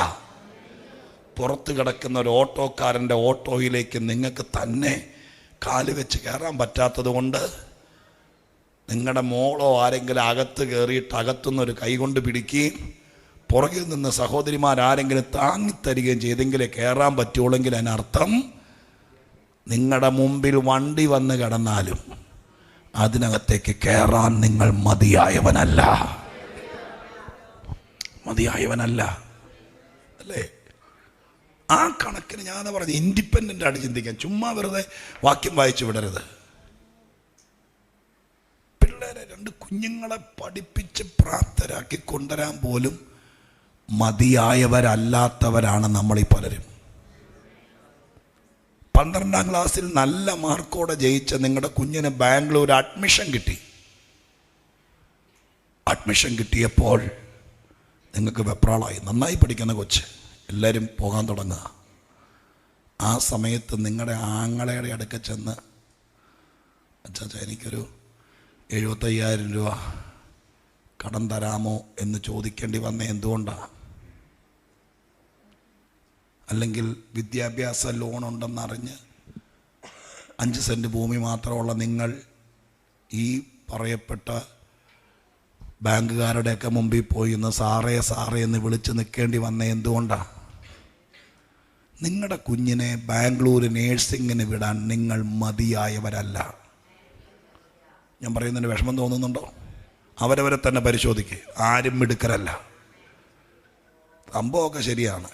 പുറത്ത് കിടക്കുന്ന ഒരു ഓട്ടോക്കാരൻ്റെ ഓട്ടോയിലേക്ക് നിങ്ങൾക്ക് തന്നെ കാല് വെച്ച് കയറാൻ പറ്റാത്തത് കൊണ്ട് നിങ്ങളുടെ മോളോ ആരെങ്കിലും അകത്ത് കയറിയിട്ട് അകത്തുനിന്നൊരു കൈ കൊണ്ട് പിടിക്കുകയും പുറകിൽ നിന്ന് സഹോദരിമാരാരെങ്കിലും താങ്ങിത്തരികയും ചെയ്തെങ്കിലേ കയറാൻ പറ്റുള്ളെങ്കിൽ അതിനർത്ഥം നിങ്ങളുടെ മുമ്പിൽ വണ്ടി വന്ന് കിടന്നാലും അതിനകത്തേക്ക് കയറാൻ നിങ്ങൾ മതിയായവനല്ല. മതിയായവനല്ല അല്ലേ? ആ കണക്കിന് ഞാൻ പറഞ്ഞു ഇൻഡിപെൻഡൻ്റ് ആയിട്ട് ചിന്തിക്കാൻ. ചുമ്മാ വെറുതെ വാക്യം വായിച്ചു വിടരുത്. പിള്ളേരെ, രണ്ട് കുഞ്ഞുങ്ങളെ പഠിപ്പിച്ച് പ്രാപ്തരാക്കി കൊണ്ടുവരാൻ പോലും മതിയായവരല്ലാത്തവരാണ് നമ്മളീ പലരും. 12ാം ക്ലാസ്സിൽ നല്ല മാർക്കോടെ ജയിച്ച നിങ്ങളുടെ കുഞ്ഞിന് ബാംഗ്ലൂർ അഡ്മിഷൻ കിട്ടി. അഡ്മിഷൻ കിട്ടിയപ്പോൾ നിങ്ങൾക്ക് വെപ്രാളായി. നന്നായി പഠിക്കുന്ന കൊച്ച്, എല്ലാവരും പോകാൻ തുടങ്ങുക. ആ സമയത്ത് നിങ്ങളുടെ ആങ്ങളയുടെ അടുക്ക ചെന്ന്, അച്ചാച്ചാ എനിക്കൊരു 75,000 രൂപ കടം തരാമോ എന്ന് ചോദിക്കേണ്ടി വന്ന എന്തുകൊണ്ടാണ്? അല്ലെങ്കിൽ വിദ്യാഭ്യാസ ലോൺ ഉണ്ടെന്നറിഞ്ഞ് 5 സെൻറ്റ് ഭൂമി മാത്രമുള്ള നിങ്ങൾ ഈ പറയപ്പെട്ട ബാങ്കുകാരുടെയൊക്കെ മുമ്പിൽ പോയി ഇന്ന് സാറേ സാറേ എന്ന് വിളിച്ച് നിൽക്കേണ്ടി വന്ന എന്തുകൊണ്ടാണ്? നിങ്ങളുടെ കുഞ്ഞിനെ ബാംഗ്ലൂർ നേഴ്സിങ്ങിന് വിടാൻ നിങ്ങൾ മതിയായവരല്ല. ഞാൻ പറയുന്നതിന് വിഷമം തോന്നുന്നുണ്ടോ? അവരവരെ തന്നെ പരിശോധിക്കുക. ആരും മിടുക്കരല്ല. സംഭവമൊക്കെ ശരിയാണ്,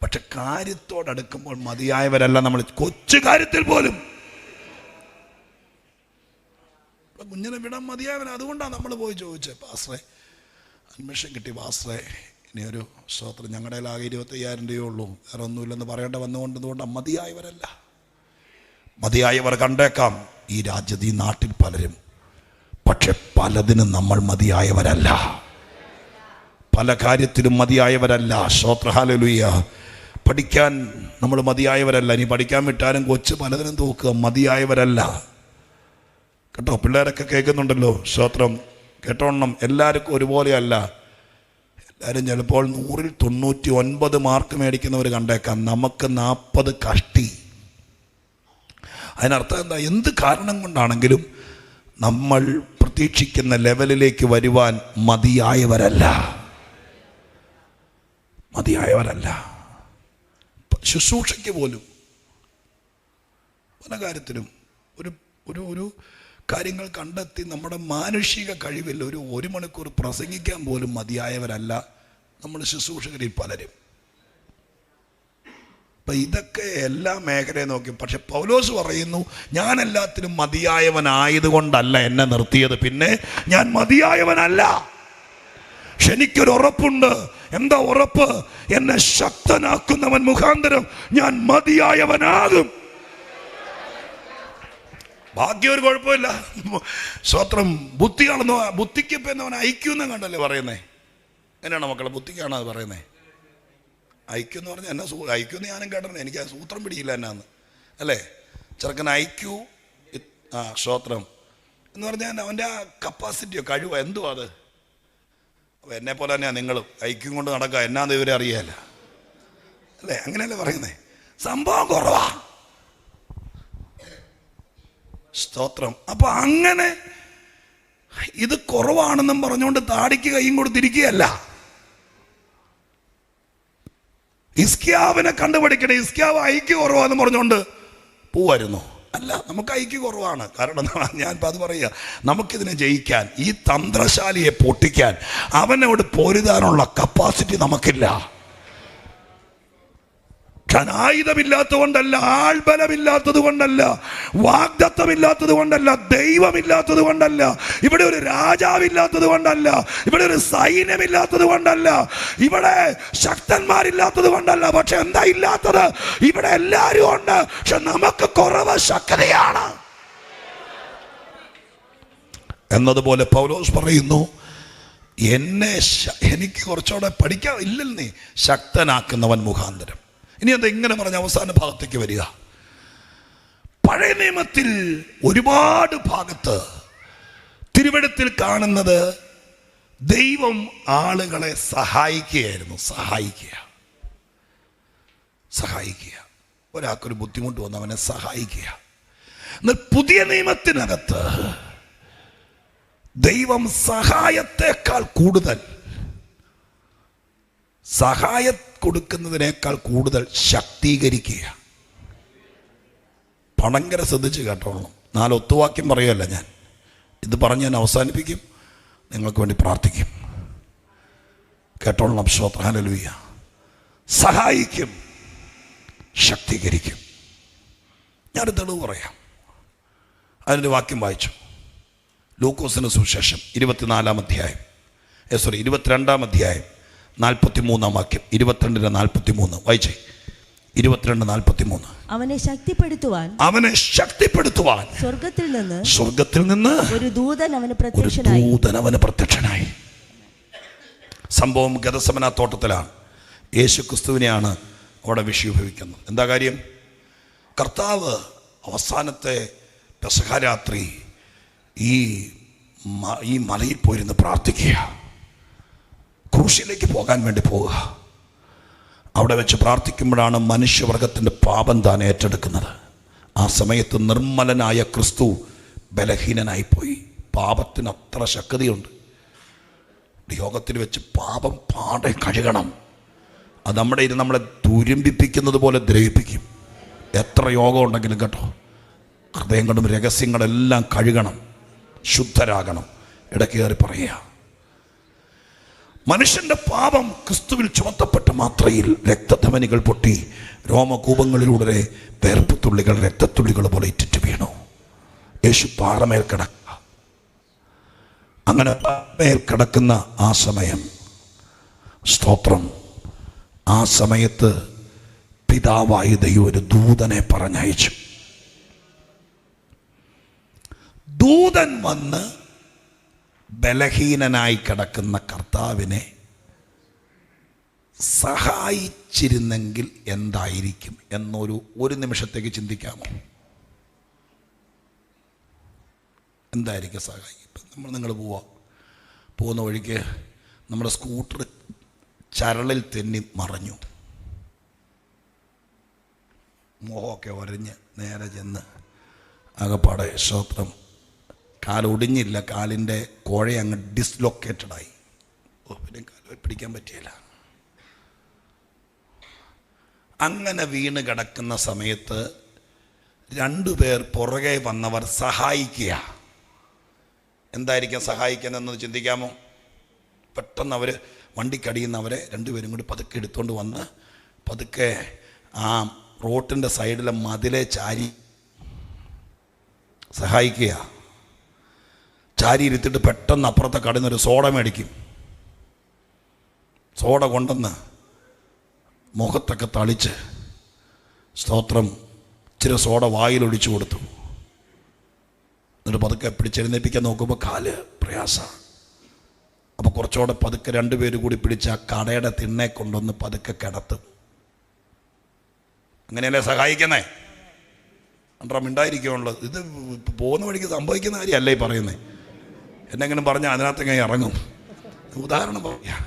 പക്ഷെ കാര്യത്തോടടുക്കുമ്പോൾ മതിയായവരല്ല നമ്മൾ. കൊച്ചു കാര്യത്തിൽ പോലും കുഞ്ഞിനെ വിടാൻ മതിയായവൻ. അതുകൊണ്ടാണ് നമ്മൾ പോയി ചോദിച്ചത്, പാസ്റ്ററെ അഡ്മിഷൻ കിട്ടി പാസ്റ്ററെ, ഇനിയൊരു സ്തോത്രം, ഞങ്ങളുടെ ആകെ 25,000 രൂപയേ ഉള്ളൂ, വേറെ ഒന്നുമില്ലെന്ന് പറയേണ്ട വന്നുകൊണ്ടതുകൊണ്ടാണ്. മതിയായവരല്ല. മതിയായവർ കണ്ടേക്കാം ഈ രാജ്യത്ത്, ഈ നാട്ടിൽ പലരും, പക്ഷെ പലതിനും നമ്മൾ മതിയായവരല്ല. പല കാര്യത്തിലും മതിയായവരല്ല. സ്തോത്രം, ഹല്ലേലൂയ. പഠിക്കാൻ നമ്മൾ മതിയായവരല്ല. ഇനി പഠിക്കാൻ വിട്ടാലും കൊച്ച് പലതിനും തോക്കുക. മതിയായവരല്ല കേട്ടോ. പിള്ളേരൊക്കെ കേൾക്കുന്നുണ്ടല്ലോ, സ്തോത്രം, കേട്ടോണം. എല്ലാവർക്കും ഒരുപോലെയല്ല. എല്ലാവരും ചിലപ്പോൾ 100ൽ 99 മാർക്ക് മേടിക്കുന്നവർ കണ്ടേക്കാം. നമുക്ക് 40 കഷ്ടി. അതിനർത്ഥം എന്താ? എന്ത് കാരണം കൊണ്ടാണെങ്കിലും നമ്മൾ പ്രതീക്ഷിക്കുന്ന ലെവലിലേക്ക് വരുവാൻ മതിയായവരല്ല. മതിയായവരല്ല. ശുശ്രൂഷയ്ക്ക് പോലും പല കാര്യത്തിലും ഒരു ഒരു ഒരു കാര്യങ്ങൾ കണ്ടെത്തി നമ്മുടെ മാനുഷിക കഴിവിൽ ഒരു മണിക്കൂർ പ്രസംഗിക്കാൻ പോലും മതിയായവരല്ല നമ്മൾ ശുശ്രൂഷകരിൽ പലരും. അപ്പം ഇതൊക്കെ എല്ലാ മേഖലയും നോക്കി. പക്ഷെ പൗലോസ് പറയുന്നു, ഞാൻ എല്ലാത്തിനും മതിയായവനായതുകൊണ്ടല്ല എന്നെ നിർത്തിയത്, പിന്നെ ഞാൻ മതിയായവനല്ല. പക്ഷെ എനിക്കൊരു ഉറപ്പുണ്ട്. എന്താ ഉറപ്പ്? എന്നെ ശക്തനാക്കുന്നവൻ മുഖാന്തരം ഞാൻ മതിയായവനാകും. ഭാഗ്യം ഒരു കുഴപ്പമില്ല. സ്വത്രം ബുദ്ധിയാണെന്നോ, ബുദ്ധിക്ക് ഇപ്പം എന്നവൻ ഐക്യം എന്നും കണ്ടല്ലേ പറയുന്നേ. എങ്ങനെയാണോ മക്കളെ? ബുദ്ധിക്കാണ് അത് പറയുന്നത്. ഐക്യം എന്ന് പറഞ്ഞാൽ എന്നാ ഐക്യം എന്ന് ഞാനും കേട്ടിട്ടുണ്ട്. എനിക്ക് ആ സൂത്രം പിടിയില്ല എന്നാന്ന് അല്ലേ? ചെറുക്കൻ ഐക്യു സ്തോത്രം എന്ന് പറഞ്ഞാൽ അവൻ്റെ ആ കപ്പാസിറ്റിയോ കഴിവോ എന്തോ അത്. അപ്പോൾ എന്നെ പോലെ തന്നെയാണ് നിങ്ങളും ഐക്യം കൊണ്ട് നടക്കുക. എന്നാന്ന് ഇവരെ അറിയാല്ല അല്ലേ? അങ്ങനെയല്ലേ പറയുന്നേ? സംഭവം കുറവാ. സ്തോത്രം. അപ്പൊ അങ്ങനെ ഇത് കുറവാണെന്നും പറഞ്ഞുകൊണ്ട് താടിക്ക് കൈയും കൊടുത്തിരിക്കുകയല്ല. ഹിസ്കിയാവിനെ കണ്ടുപിടിക്കണേ. ഹിസ്കിയാവ് ഐക്യ കുറവാന്ന് പറഞ്ഞുകൊണ്ട് പോവായിരുന്നു. അല്ല, നമുക്ക് ഐക്യ കുറവാണ്. കാരണം ഞാൻ ഇപ്പം അത് പറയുക, നമുക്കിതിനെ ജയിക്കാൻ, ഈ തന്ത്രശാലിയെ പൊട്ടിക്കാൻ, അവനോട് പോരുതാനുള്ള കപ്പാസിറ്റി നമുക്കില്ല. ആയുധമില്ലാത്തത് കൊണ്ടല്ല, ആൾബലമില്ലാത്തത് കൊണ്ടല്ല, വാഗ്ദത്തമില്ലാത്തത് കൊണ്ടല്ല, ദൈവമില്ലാത്തത് കൊണ്ടല്ല, ഇവിടെ ഒരു രാജാവില്ലാത്തത് കൊണ്ടല്ല, ഇവിടെ ഒരു സൈന്യമില്ലാത്തത് കൊണ്ടല്ല, ഇവിടെ ശക്തന്മാരില്ലാത്തത് കൊണ്ടല്ല. പക്ഷെ എന്താ ഇല്ലാത്തത്? ഇവിടെ എല്ലാവരും ഉണ്ട്, പക്ഷെ നമുക്ക് കുറവ് ശക്തതയാണ് എന്നതുപോലെ പൗലോസ് പറയുന്നു, എനിക്ക് കുറച്ചുകൂടെ പഠിക്കാൻ ഇല്ലെന്നേ, ശക്തനാക്കുന്നവൻ മുഖാന്തരം. ഇനി അത് ഇങ്ങനെ പറഞ്ഞ അവസാന ഭാഗത്തേക്ക് വരിക. പഴയ നിയമത്തിൽ ഒരുപാട് ഭാഗത്ത് തിരുവെഴുത്തിൽ കാണുന്നത് ദൈവം ആളുകളെ സഹായിക്കുകയായിരുന്നു. സഹായിക്കുക. ഒരാൾക്കൊരു ബുദ്ധിമുട്ട് വന്ന് അവനെ സഹായിക്കുക. എന്നാൽ പുതിയ നിയമത്തിനകത്ത് ദൈവം സഹായത്തെക്കാൾ കൂടുതൽ, സഹായം കൊടുക്കുന്നതിനേക്കാൾ കൂടുതൽ ശക്തീകരിക്കുക. പണങ്കര ശ്രദ്ധിച്ച് കേട്ടോളണം. 4 ഒത്തുവാക്യം പറയുമല്ല ഞാൻ. ഇത് പറഞ്ഞ് ഞാൻ അവസാനിപ്പിക്കും, നിങ്ങൾക്ക് വേണ്ടി പ്രാർത്ഥിക്കും. കേട്ടോളണം. സ്തോത്രം. ഹല്ലേലൂയ. സഹായിക്കും, ശക്തീകരിക്കും. ഞാനൊരു തെളിവ് പറയാം. അതിൻ്റെ വാക്യം വായിച്ചു. ലൂക്കോസിന് സുവിശേഷം 22-ാം അധ്യായം, 22-ാം അധ്യായം 43-ാം വാക്യം. 22-43 വായിച്ചേ. 22-43. അവനെ ശക്തിപ്പെടുത്തുവാൻ സ്വർഗത്തിൽ നിന്ന് ഒരു ദൂതൻ അവന് പ്രത്യക്ഷനായി. സംഭവം ഗെത്സമന തോട്ടത്തിലാണ്. യേശു ക്രിസ്തുവിനെയാണ് അവിടെ വിഷയീഭവിക്കുന്നത്. എന്താ കാര്യം? കർത്താവ് അവസാനത്തെ പെസഹ രാത്രി ഈ മലയിൽ പോയിരുന്ന് പ്രാർത്ഥിക്കുക. ക്രൂശിലേക്ക് പോകാൻ വേണ്ടി പോവുക. അവിടെ വെച്ച് പ്രാർത്ഥിക്കുമ്പോഴാണ് മനുഷ്യവർഗത്തിൻ്റെ പാപം താൻ ഏറ്റെടുക്കുന്നത്. ആ സമയത്ത് നിർമ്മലനായ ക്രിസ്തു ബലഹീനനായിപ്പോയി. പാപത്തിന് അത്ര ശക്തിയുണ്ട്. യോഗത്തിൽ വെച്ച് പാപം പാടെ കഴുകണം. അത് നമ്മുടെ ഇരുന്ന് നമ്മളെ തുരുമ്പിപ്പിക്കുന്നത് പോലെ ദ്രവിപ്പിക്കും. എത്ര യോഗം ഉണ്ടെങ്കിലും കേട്ടോ, ഹൃദയങ്ങളും രഹസ്യങ്ങളെല്ലാം കഴുകണം, ശുദ്ധരാകണം. ഇടയ്ക്ക് കയറി പറയുക. മനുഷ്യന്റെ പാപം ക്രിസ്തുവിൽ ചുമത്തപ്പെട്ട മാത്രയിൽ രക്തധമനികൾ പൊട്ടി രോമകൂപങ്ങളിലൂടെ വേർപ്പുത്തുള്ളികൾ രക്തത്തുള്ളികൾ പോലെ ഇറ്റിറ്റ് വീണു. യേശു പാറമേൽ കിടക്കുക. അങ്ങനെ പാറമേൽ കിടക്കുന്ന ആ സമയം, സ്തോത്രം, ആ സമയത്ത് പിതാവായ ദൈവം ഒരു ദൂതനെ പറഞ്ഞയച്ചു. ദൂതൻ വന്ന് ബലഹീനനായി കിടക്കുന്ന കർത്താവിനെ സഹായിച്ചിരുന്നെങ്കിൽ എന്തായിരിക്കും ഒരു നിമിഷത്തേക്ക് ചിന്തിക്കാമോ? എന്തായിരിക്കും സഹായിക്കും? ഇപ്പം നിങ്ങൾ പോകുന്ന വഴിക്ക് നമ്മുടെ സ്കൂട്ടർ ചരളിൽ തെന്നി മറഞ്ഞു. മോഹമൊക്കെ ഒരഞ്ഞ് നേരെ ചെന്ന് ആകപ്പാടെ സ്തോത്രം, കാലൊടിഞ്ഞില്ല, കാലിൻ്റെ കോഴ അങ്ങ് ഡിസ്ലൊക്കേറ്റഡായി. പിന്നെ കാല് പിടിക്കാൻ പറ്റിയില്ല. അങ്ങനെ വീണ് കിടക്കുന്ന സമയത്ത് 2 പേർ പുറകെ വന്നവർ സഹായിക്കുക. എന്തായിരിക്കും സഹായിക്കുന്നതെന്ന് ചിന്തിക്കാമോ? പെട്ടെന്ന് അവർ വണ്ടിക്കടിയുന്നവരെ 2 പേരും കൂടി പതുക്കെ എടുത്തുകൊണ്ട് വന്ന് പതുക്കെ ആ റോട്ടിൻ്റെ സൈഡിലെ മതിലെ ചാരി സഹായിക്കുക. ചാരി ഇരുത്തിട്ട് പെട്ടെന്ന് അപ്പുറത്തെ കടന്നൊരു സോഡ മേടിക്കും. സോഡ കൊണ്ടെന്ന് മുഖത്തൊക്കെ തളിച്ച്, സ്തോത്രം, ഇച്ചിരി സോഡ വായിലൊഴിച്ചു കൊടുത്തു. എന്നിട്ട് പതുക്കെ പിടിച്ചെഴുന്നേൽപ്പിക്കാൻ നോക്കുമ്പോൾ കാല് പ്രയാസമാണ്. അപ്പോൾ കുറച്ചുകൂടെ പതുക്കെ 2 പേര് കൂടി പിടിച്ച് ആ കടയുടെ തിണ്ണെ കൊണ്ടൊന്ന് പതുക്കെ കിടത്തും. അങ്ങനെയല്ലേ സഹായിക്കുന്നേ? മിണ്ടായിരിക്കുമല്ലോ. ഇത് പോകുന്ന വഴിക്ക് സംഭവിക്കുന്ന കാര്യമല്ലേ ഈ പറയുന്നത്. എന്നെങ്കിലും പറഞ്ഞാൽ അതിനകത്തെങ്ങനെ ഇറങ്ങും. ഉദാഹരണം പറയാം.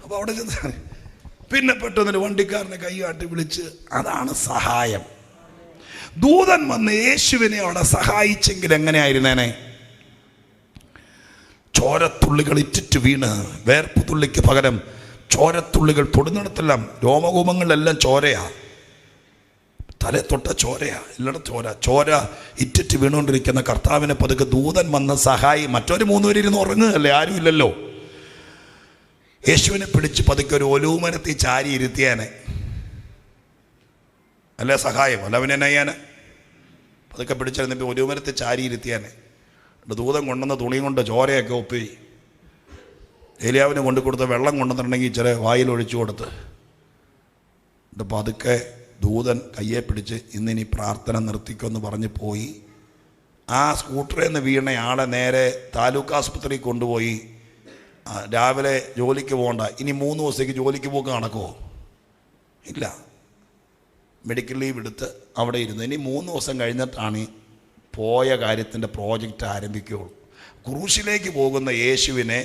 അപ്പോൾ അവിടെ ചെന്ന് പിന്നെ പെട്ടെന്നൊരു വണ്ടിക്കാരനെ കൈകാട്ടി വിളിച്ച്, അതാണ് സഹായം. ദൂതൻ വന്ന് യേശുവിനെ അവിടെ സഹായിച്ചെങ്കിൽ എങ്ങനെയായിരുന്നേനെ? ചോരത്തുള്ളികൾ ഇറ്റിറ്റ് വീണ്, വേർപ്പുതുള്ളിക്ക് പകരം ചോരത്തുള്ളികൾ തൊടുന്നിടത്തെല്ലാം രോമകൂപങ്ങളിലെല്ലാം ചോരയാ. തല തൊട്ട ചോരയാ, എല്ലായിടത്തും ചോര ഇറ്റിറ്റ് വീണുകൊണ്ടിരിക്കുന്ന കർത്താവിനെ പതുക്കെ ദൂതൻ വന്ന് സഹായി. മറ്റൊരു 3 പേര് ഇരുന്ന് ഉറങ്ങുകയല്ലേ, ആരും ഇല്ലല്ലോ. യേശുവിനെ പിടിച്ച് പതുക്കെ ഒരു ഒലൂമരത്തിൽ ചാരി ഇരുത്തിയാനെ. അല്ലേ സഹായം, അല്ല അവനെ ചെയ്യാന് അതൊക്കെ പിടിച്ചിരുന്നപ്പോൾ ഒരുമരത്തെ ചാരിയിരുത്തിയാനെ. ദൂതൻ കൊണ്ടുവന്ന തുണി കൊണ്ട് ചോരയൊക്കെ ഒപ്പി ഏലിയാവിന് കൊണ്ടു കൊടുത്ത് വെള്ളം കൊണ്ടുവന്നിട്ടുണ്ടെങ്കിൽ ഇച്ചിരി വായിലൊഴിച്ചു കൊടുത്ത് എന്നിട്ട് പതുക്കെ ദൂതൻ കയ്യെ പിടിച്ച് ഇന്നിനി പ്രാർത്ഥന നിർത്തിക്കുമെന്ന് പറഞ്ഞ് പോയി. ആ സ്കൂട്ടറിൽ നിന്ന് വീണയാളെ നേരെ താലൂക്ക് ആസ്പത്രിയിൽ കൊണ്ടുപോയി. രാവിലെ ജോലിക്ക് പോകണ്ട, ഇനി 3 ദിവസത്തേക്ക് ജോലിക്ക് പോക്ക് നടക്കുമോ? ഇല്ല, മെഡിക്കൽ ലീവ് എടുത്ത് അവിടെ ഇരുന്ന് ഇനി 3 ദിവസം കഴിഞ്ഞിട്ടാണ് പോയ കാര്യത്തിൻ്റെ പ്രോജക്റ്റ് ആരംഭിക്കുകയുള്ളൂ. ക്രൂശിലേക്ക് പോകുന്ന യേശുവിനെ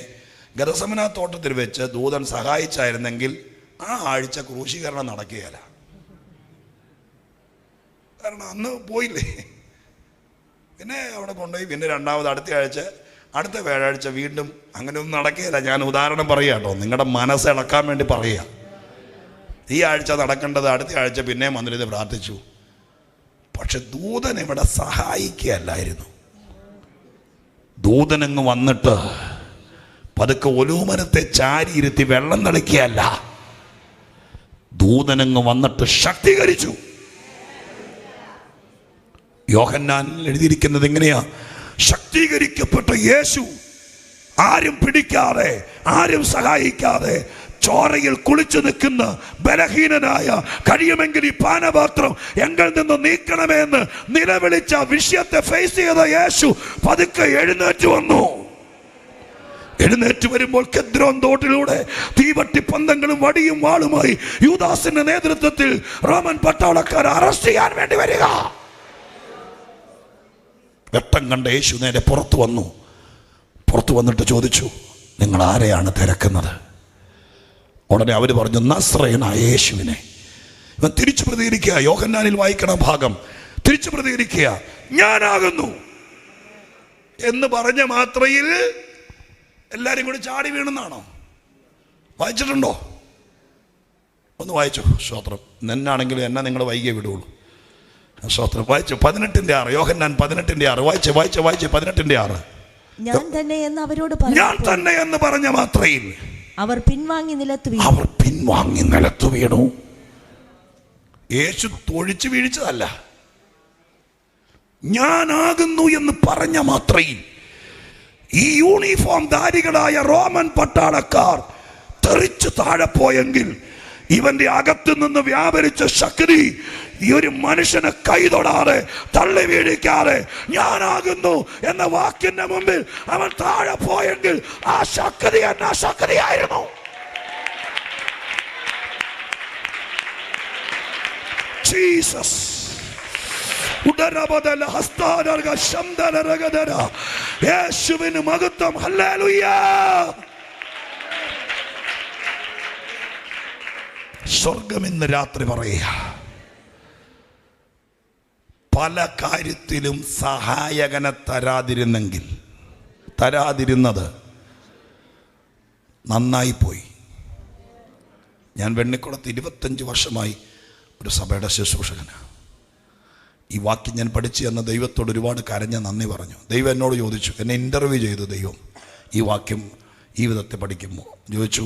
ഗെത്സമന തോട്ടത്തിൽ വെച്ച് ദൂതൻ സഹായിച്ചായിരുന്നെങ്കിൽ ആ ആഴ്ച ക്രൂശീകരണം നടക്കുകയില്ല. കാരണം അന്ന് പോയില്ലേ. പിന്നെ അവിടെ കൊണ്ടുപോയി പിന്നെ രണ്ടാമത് അടുത്ത വ്യാഴാഴ്ച വീണ്ടും അങ്ങനെയൊന്നും നടക്കുകയില്ല. ഞാൻ ഉദാഹരണം പറയുക കേട്ടോ, നിങ്ങളുടെ മനസ്സിളക്കാൻ വേണ്ടി പറയുക. ഈ ആഴ്ച നടക്കേണ്ടത് അടുത്ത ആഴ്ച പിന്നെയും വന്നിരുന്ന് പ്രാർത്ഥിച്ചു. പക്ഷെ ദൂതൻ ഇവിടെ സഹായിക്കുകയല്ലായിരുന്നു. ദൂതനങ്ങ് വന്നിട്ട് പതുക്കെ ഒലൂമരത്തെ ചാരിയിരുത്തി വെള്ളം തളിക്കുകയല്ല, ദൂതനങ്ങ് വന്നിട്ട് ശക്തീകരിച്ചു. യോഹന്നാനിൽ എഴുതിയിരിക്കുന്നത് എങ്ങനെയാ? ശക്തീകരിക്കപ്പെട്ട യേശു ആരും പിടിക്കാതെ ആരും സഹായിക്കാതെ ചോരയിൽ കുളിച്ചു നിൽക്കുന്ന ബലഹീനനായ, കഴിയുമെങ്കിൽ ഈ പാനപാത്രം എങ്കിൽ നിന്ന് നീക്കണമേ എന്ന് നിലവിളിച്ച വിഷയത്തെ ഫേസ് ചെയ്ത യേശു പതുക്കെ എഴുന്നേറ്റ് വന്നു. എഴുന്നേറ്റ് വരുമ്പോൾ കെദ്രോൻ തോട്ടിലൂടെ തീവട്ടി പന്തങ്ങളും വടിയും വാളുമായി യൂദാസിന്റെ നേതൃത്വത്തിൽ റോമൻ പട്ടാളക്കാർ അറസ്റ്റ് ചെയ്യാൻ വേണ്ടി വരിക. വെട്ടം കണ്ട യേശു നേരെ പുറത്തു വന്നിട്ട് ചോദിച്ചു, നിങ്ങൾ ആരെയാണ് തിരക്കുന്നത്? ഉടനെ അവർ പറഞ്ഞു, നസ്രയനായ യേശുവിനെ. ഇവൻ തിരിച്ചു പ്രതികരിക്കുക. യോഹന്നാനിൽ വായിക്കണ ഭാഗം തിരിച്ചു പ്രതികരിക്കുക, ഞാനാകുന്നു എന്ന് പറഞ്ഞ മാത്രയിൽ എല്ലാരും കൂടി ചാടി വീണെന്നാണോ? വായിച്ചിട്ടുണ്ടോ? ഒന്ന് വായിച്ചു. സ്തോത്രം. എന്നാണെങ്കിലും എന്നെ നിങ്ങൾ വൈകിയേ വിടുള്ളൂ. സ്തോത്രം. വായിച്ചു 18:6. യോഹന്നാൻ 18:6. വായിച്ച് 18:6. ഞാൻ തന്നെ എന്ന് പറഞ്ഞ മാത്രയിൽ അവർ പിൻവാങ്ങി നിലത്തു വീണു. യേശു തൊഴിച്ചു വീഴ്ചതല്ല, ഞാനാകുന്നു എന്ന് പറഞ്ഞ മാത്രയിൽ ഈ യൂണിഫോം ധാരികളായ റോമൻ പട്ടാളക്കാർ തെറിച്ചു താഴെ പോയെങ്കിൽ ഇവന്റെ അകത്തു നിന്ന് വ്യാപരിച്ച ശക്തി ഈ ഒരു മനുഷ്യനെ കൈതൊടാതെ തള്ളി വീഴിക്കാതെ ഞാനാകുന്നു എന്ന വാക്കിന്റെ മുമ്പിൽ അവൻ താഴെ പോയെങ്കിൽ ആ ശക്തി എന്ന ശക്തിയായിരുന്നു. ജീസസ്. യേശുവിന് മഹത്വം. ഹല്ലേലൂയ. സ്വർഗം ഇന്ന് രാത്രി പറയുക, പല കാര്യത്തിലും സഹായകനെ തരാതിരുന്നത് നന്നായിപ്പോയി. ഞാൻ വെണ്ണിക്കുളത്ത് 25 വർഷമായി ഒരു സഭയുടെ ശുശ്രൂഷകനാണ്. ഈ വാക്യം ഞാൻ പഠിച്ചു എന്ന ദൈവത്തോട് ഒരുപാട് കരഞ്ഞ നന്ദി പറഞ്ഞു. ദൈവം എന്നോട് ചോദിച്ചു, എന്നെ ഇൻ്റർവ്യൂ ചെയ്തു ദൈവം, ഈ വാക്യം ഈ വിധത്തെ പഠിക്കുമ്പോൾ ചോദിച്ചു,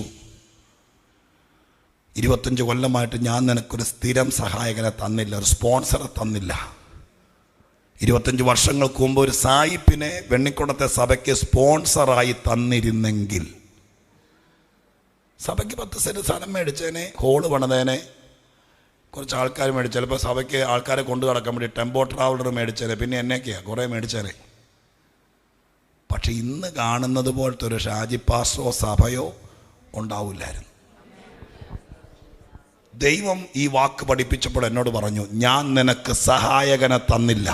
25 കൊല്ലമായിട്ട് ഞാൻ നിനക്കൊരു സ്ഥിരം സഹായകനെ തന്നില്ല, ഒരു സ്പോൺസറെ തന്നില്ല. 25 വർഷങ്ങൾക്ക് മുമ്പ് ഒരു സായിപ്പിനെ വെണ്ണിക്കുളത്തെ സഭയ്ക്ക് സ്പോൺസറായി തന്നിരുന്നെങ്കിൽ സഭയ്ക്ക് 10 സെന്റ് സ്ഥലം മേടിച്ചേനെ, ഹോള് പണിതേനെ, കുറച്ച് ആൾക്കാർ മേടിച്ചു, ചിലപ്പോൾ സഭയ്ക്ക് ആൾക്കാരെ കൊണ്ടു നടക്കാൻ വേണ്ടി ടെമ്പോ ട്രാവലർ മേടിച്ചേനെ, പിന്നെ എന്നൊക്കെയാണ് കുറേ മേടിച്ചേനെ. പക്ഷെ ഇന്ന് കാണുന്നത് പോലത്തെ ഒരു ഷാജി പാസ്റ്ററോ സഭയോ ഉണ്ടാവില്ലായിരുന്നു. ദൈവം ഈ വാക്ക് പഠിപ്പിച്ചപ്പോൾ എന്നോട് പറഞ്ഞു, ഞാൻ നിനക്ക് സഹായകനെ തന്നില്ല,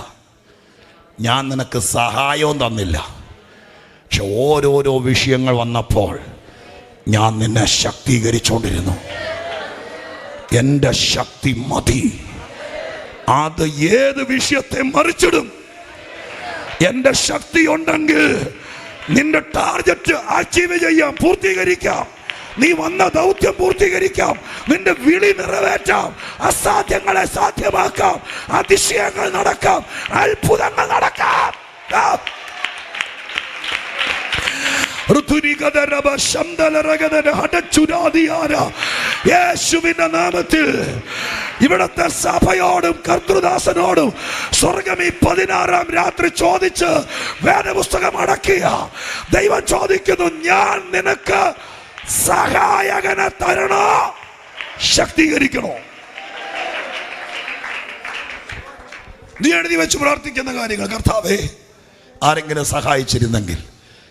ഞാൻ നിനക്ക് സഹായവും തന്നില്ല, പക്ഷെ ഓരോരോ വിഷയങ്ങൾ വന്നപ്പോൾ ഞാൻ നിന്നെ ശക്തീകരിച്ചുകൊണ്ടിരുന്നു. എൻ്റെ ശക്തി മതി, അത് ഏത് വിഷയത്തെ മറിച്ചിടും. എൻ്റെ ശക്തി ഉണ്ടെങ്കിൽ നിന്റെ ടാർഗറ്റ് അച്ചീവ് ചെയ്യാം, പൂർത്തീകരിക്കാം, നീ വന്ന ദൗത്യം പൂർത്തീകരിക്കാം, നിന്റെ വിളി നിറവേറ്റാം, അസാധ്യങ്ങളെ സാധ്യമാക്കാം, അതിശയങ്ങൾ നടക്കാം, അത്ഭുതങ്ങൾ നടക്കാം. യേശുവിന്റെ നാമത്തിൽ ഇവിടത്തെ സഭയോടും കർത്തൃദാസനോടും സ്വർഗം ഈ 16-ാം രാത്രി ചോദിച്ച് വേദപുസ്തകം അടക്കിയ ദൈവം ചോദിക്കുന്നു, ഞാൻ നിനക്ക് സഹായകനെ തരണോ, ശക്തീകരിക്കണോ? നീ എഴുതി വെച്ച് പ്രാർത്ഥിക്കുന്ന കാര്യങ്ങൾ, കർത്താവേ ആരെങ്കിലും സഹായിച്ചിരുന്നെങ്കിൽ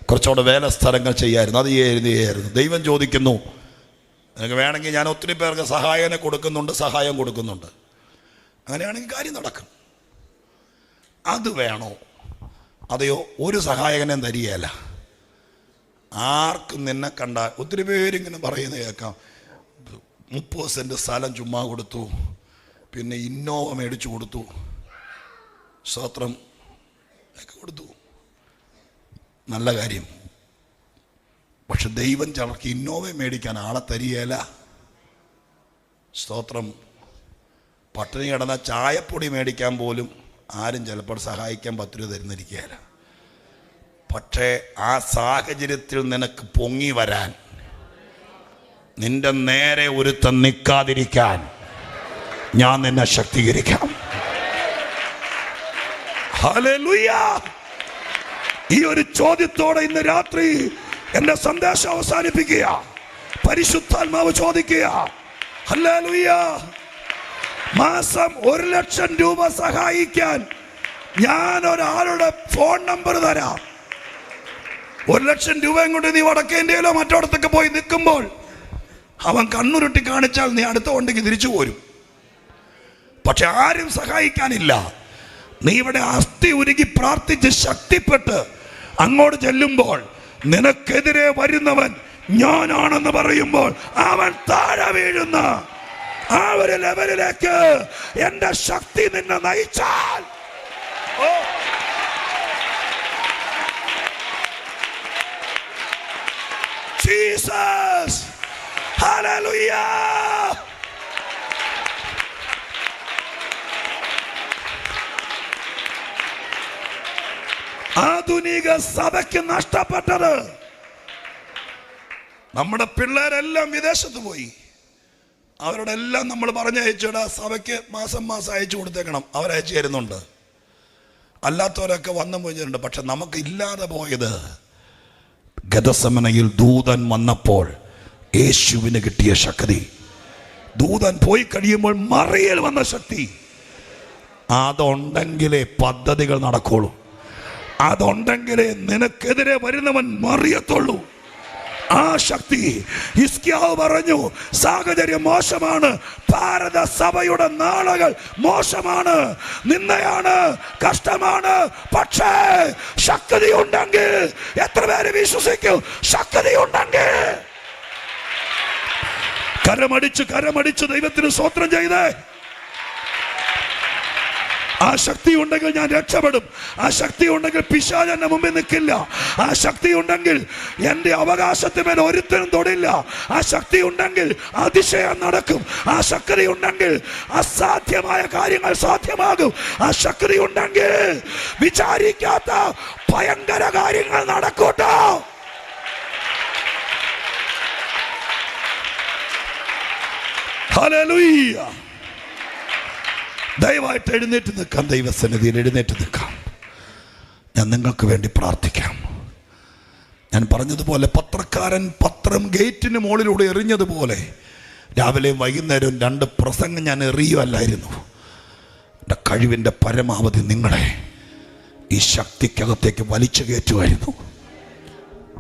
കുറച്ചുകൂടെ വേല സ്ഥലങ്ങൾ ചെയ്യായിരുന്നു, അത് എഴുതിയായിരുന്നു. ദൈവം ചോദിക്കുന്നു, നിനക്ക് വേണമെങ്കിൽ ഞാൻ ഒത്തിരി പേർക്ക് സഹായം കൊടുക്കുന്നുണ്ട്. അങ്ങനെയാണെങ്കിൽ കാര്യം നടക്കും. അത് വേണോ? അതെയോ ഒരു സഹായകനെ തരികയല്ല. ആർക്കും നിന്നെ കണ്ടാൽ ഒത്തിരി പേരിങ്ങനെ പറയുന്നത് കേൾക്കാം, 30 സെൻറ്റ് സ്ഥലം ചുമ്മാ കൊടുത്തു, പിന്നെ ഇന്നോവ മേടിച്ചു കൊടുത്തു, സ്തോത്രം ഒക്കെ കൊടുത്തു. നല്ല കാര്യം. പക്ഷെ ദൈവം ചിലർക്ക് ഇന്നോവ മേടിക്കാൻ ആളെ തരികയില്ല. സ്തോത്രം. പട്ടിണി കിടന്ന ചായപ്പൊടി മേടിക്കാൻ പോലും ആരും ചിലപ്പോൾ സഹായിക്കാൻ 10 രൂപ തരുന്നിരിക്കുകയില്ല. പക്ഷേ ആ സാഹചര്യത്തിൽ നിനക്ക് പൊങ്ങി വരാൻ, നിന്റെ നേരെ ഒരുത്തൻ നിൽക്കാതിരിക്കാൻ ഞാൻ നിന്നെ ശക്തീകരിക്കാം. ഹല്ലേലൂയ. ഈ ഒരു ചോദ്യത്തോടെ ഇന്ന് രാത്രി എന്റെ സന്ദേശം അവസാനിപ്പിക്കുക. പരിശുദ്ധാത്മാവ് ചോദിക്കുക, ഹല്ലേലൂയ, മാസം 1,00,000 രൂപ സഹായിക്കാൻ ഞാൻ ഒരാളുടെ ഫോൺ നമ്പർ തരാം. 1,00,000 രൂപയും കൊണ്ട് നീ വടക്കേന്ത്യയിലോ മറ്റോടത്തൊക്കെ പോയി നിൽക്കുമ്പോൾ അവൻ കണ്ണുരുട്ടി കാണിച്ചാൽ നീ അടുത്ത കൊണ്ടേക്ക് തിരിച്ചു പോരും. പക്ഷെ ആരും സഹായിക്കാനില്ല. നീ ഇവിടെ അസ്ഥി ഉരുകി പ്രാർത്ഥിച്ച് ശക്തിപ്പെട്ട് അങ്ങോട്ട് ചെല്ലുമ്പോൾ നിനക്കെതിരെ വരുന്നവൻ ഞാനാണെന്ന് പറയുമ്പോൾ അവൻ താഴെ വീഴുന്ന ആ ഒരു ലെവലിലേക്ക് എന്റെ ശക്തി നിന്നെ നയിച്ചാൽ, ജീസസ്, ഹല്ലേലൂയ. ആധുനിക സഭയ്ക്ക് നഷ്ടപ്പെട്ടത്, നമ്മുടെ പിള്ളേരെല്ലാം വിദേശത്ത് പോയി. അവരോടെല്ലാം നമ്മൾ പറഞ്ഞയച്ചോടാ, സഭയ്ക്ക് മാസം അയച്ചു കൊടുത്തേക്കണം. അവരയച്ചു തരുന്നുണ്ട്. അല്ലാത്തവരൊക്കെ വന്നു പോയിട്ടുണ്ട്. പക്ഷെ നമുക്ക് ഇല്ലാതെ പോയത്, ഗദസമനയിൽ ദൂതൻ വന്നപ്പോൾ യേശുവിന് കിട്ടിയ ശക്തി, ദൂതൻ പോയി കഴിയുമ്പോൾ മറിയൽ വന്ന ശക്തി. അതുണ്ടെങ്കിലേ പദ്ധതികൾ നടക്കുള്ളൂ. അതുണ്ടെങ്കിലേ നിനക്കെതിരെ വരുന്നവൻ മറിയത്തുള്ളൂ. ആ ശക്തി. ഹിസ്കിയാവ് പറഞ്ഞു, സാഹചര്യം മോശമാണ്, ഭാരത സഭയുടെ നാളുകൾ മോശമാണ്, നിന്നയാണ്, കഷ്ടമാണ്. പക്ഷേ ശക്തി ഉണ്ടെങ്കിൽ എത്ര പേര് വിശ്വസിക്കും? ശക്തി ഉണ്ടെങ്കിൽ കരമടിച്ച് ദൈവത്തിന് സ്തോത്രം ചെയ്തേ. ആ ശക്തി ഉണ്ടെങ്കിൽ ഞാൻ രക്ഷപ്പെടും. ആ ശക്തി ഉണ്ടെങ്കിൽ പിശാച് എന്റെ മുമ്പിൽ നിൽക്കില്ല. ആ ശക്തി ഉണ്ടെങ്കിൽ എന്റെ അവകാശത്തിന്മേൽ ഒരുത്തനും തൊടില്ല. ആ ശക്തി ഉണ്ടെങ്കിൽ അതിശയം നടക്കും. ആ ശക്തി ഉണ്ടെങ്കിൽ അസാധ്യമായ കാര്യങ്ങൾ സാധ്യമാകും. ആ ശക്തി ഉണ്ടെങ്കിൽ വിചാരിക്കാത്ത ഭയങ്കര കാര്യങ്ങൾ നടക്കൂട്ടോ. ഹല്ലേലൂയ. ദയവായിട്ട് എഴുന്നേറ്റ് നിൽക്കാം. ദൈവസന്നിധിയിൽ എഴുന്നേറ്റ് നിൽക്കാം. ഞാൻ നിങ്ങൾക്ക് വേണ്ടി പ്രാർത്ഥിക്കാം. ഞാൻ പറഞ്ഞതുപോലെ പത്രക്കാരൻ പത്രം ഗേറ്റിന് മുകളിലൂടെ എറിഞ്ഞതുപോലെ രാവിലെയും വൈകുന്നേരവും 2 പ്രസംഗം ഞാൻ എറിയുമല്ലായിരുന്നു. എൻ്റെ കഴിവിൻ്റെ പരമാവധി നിങ്ങളെ ഈ ശക്തിക്കകത്തേക്ക് വലിച്ചു കയറ്റുമായിരുന്നു.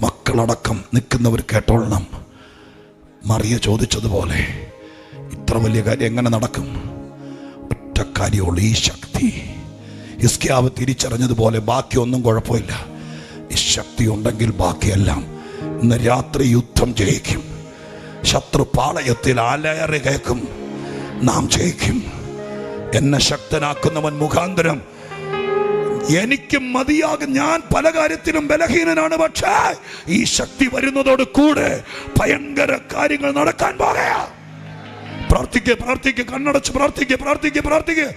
മക്കളടക്കം നിൽക്കുന്നവർ കേട്ടോളണം. മറിയ ചോദിച്ചതുപോലെ ഇത്ര വലിയ കാര്യം എങ്ങനെ നടക്കും? കാര്യമുള്ള ഈ ശക്തി. ഹിസ്കിയാവ് തിരിച്ചറിഞ്ഞതുപോലെ ബാക്കിയൊന്നും കുഴപ്പമില്ല. ഈ ശക്തി ഉണ്ടെങ്കിൽ ബാക്കിയെല്ലാം. ഇന്ന് രാത്രി യുദ്ധം ജയിക്കും. ശത്രു പാളയത്തിൽ അലയറി കേൾക്കും. നാം ജയിക്കും. എന്നെ ശക്തനാക്കുന്നവൻ മുഖാന്തരം എനിക്ക് മതിയാകും. ഞാൻ പല കാര്യത്തിലും ബലഹീനനാണ്. പക്ഷേ ഈ ശക്തി വരുന്നതോട് കൂടെ ഭയങ്കര കാര്യങ്ങൾ നടക്കാൻ പോകുക. പ്രാർത്ഥിക്കുക, പ്രാർത്ഥിക്കുക, കണ്ണടച്ച് പ്രാർത്ഥിക്കുക, പ്രാർത്ഥിക്കുക, പ്രാർത്ഥിക്കുക.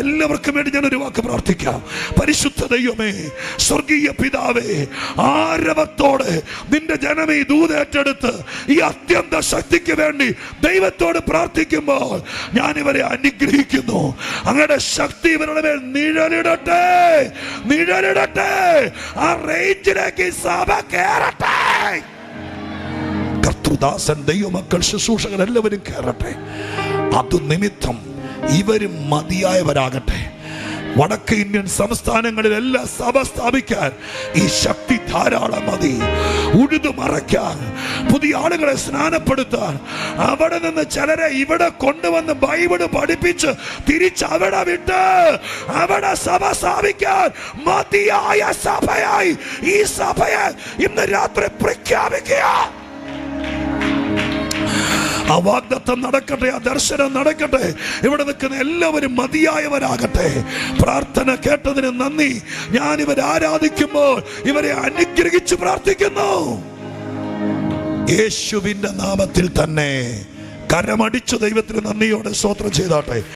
എല്ലാവർക്കും വേണ്ടി ഞാനൊരു വാക്ക് പ്രാർത്ഥിക്കാം. പരിശുദ്ധ ദൈവമേ, സ്വർഗീയ പിതാവേ, ആരവത്തോടെ നിന്റെ ജനമേ ദൂത് ഏറ്റെടുത്ത് ഈ അത്യന്ത ശക്തിക്ക് വേണ്ടി ദൈവത്തോട് പ്രാർത്ഥിക്കുമ്പോൾ ഞാൻ ഇവരെ അനുഗ്രഹിക്കുന്നു. അങ്ങയുടെ ശക്തി ഇവരുടെ മേൽ നിഴലിടട്ടെ, നിഴലിടട്ടെ. ആ റേഞ്ചിലേക്ക് സഭ കേറട്ടെ. കർത്തൃദാസൻ, ദൈവമക്കൾ, ശുശ്രൂഷകർ എല്ലാവരും കയറട്ടെ. അത് നിമിത്തം ഇവരും മതിയായവരാകട്ടെ. വടക്ക് ഇന്ത്യൻ സംസ്ഥാനങ്ങളിലെല്ലാം സഭ സ്ഥാപിക്കാൻ ഈ ശക്തി ധാരാളം മതി. ഉഴുതു മറയ്ക്കാൻ, പുതിയ ആളുകളെ സ്നാനപ്പെടുത്താൻ, അവിടെ നിന്ന് ചിലരെ ഇവിടെ കൊണ്ടുവന്ന് ബൈബിള് പഠിപ്പിച്ച് തിരിച്ചവിടെ വിട്ട് അവിടെ സഭ സ്ഥാപിക്കാൻ മതിയായ സഭയായി ഈ സഭയെ ഇന്ന് രാത്രി പ്രഖ്യാപിക്കുക. ആ വാഗ്ദത്തം നടക്കട്ടെ, ആ ദർശനം നടക്കട്ടെ. ഇവിടെ നിൽക്കുന്ന എല്ലാവരും മതിയായവരാകട്ടെ. പ്രാർത്ഥന കേട്ടതിന് നന്ദി. ഞാൻ ഇവരെ ആരാധിക്കുമ്പോൾ ഇവരെ അനുഗ്രഹിച്ച് പ്രാർത്ഥിക്കുന്നു. യേശുവിന്റെ നാമത്തിൽ തന്നെ കരമടിച്ചു ദൈവത്തിന് നന്ദിയോടെ സ്തോത്രം ചെയ്താട്ടെ.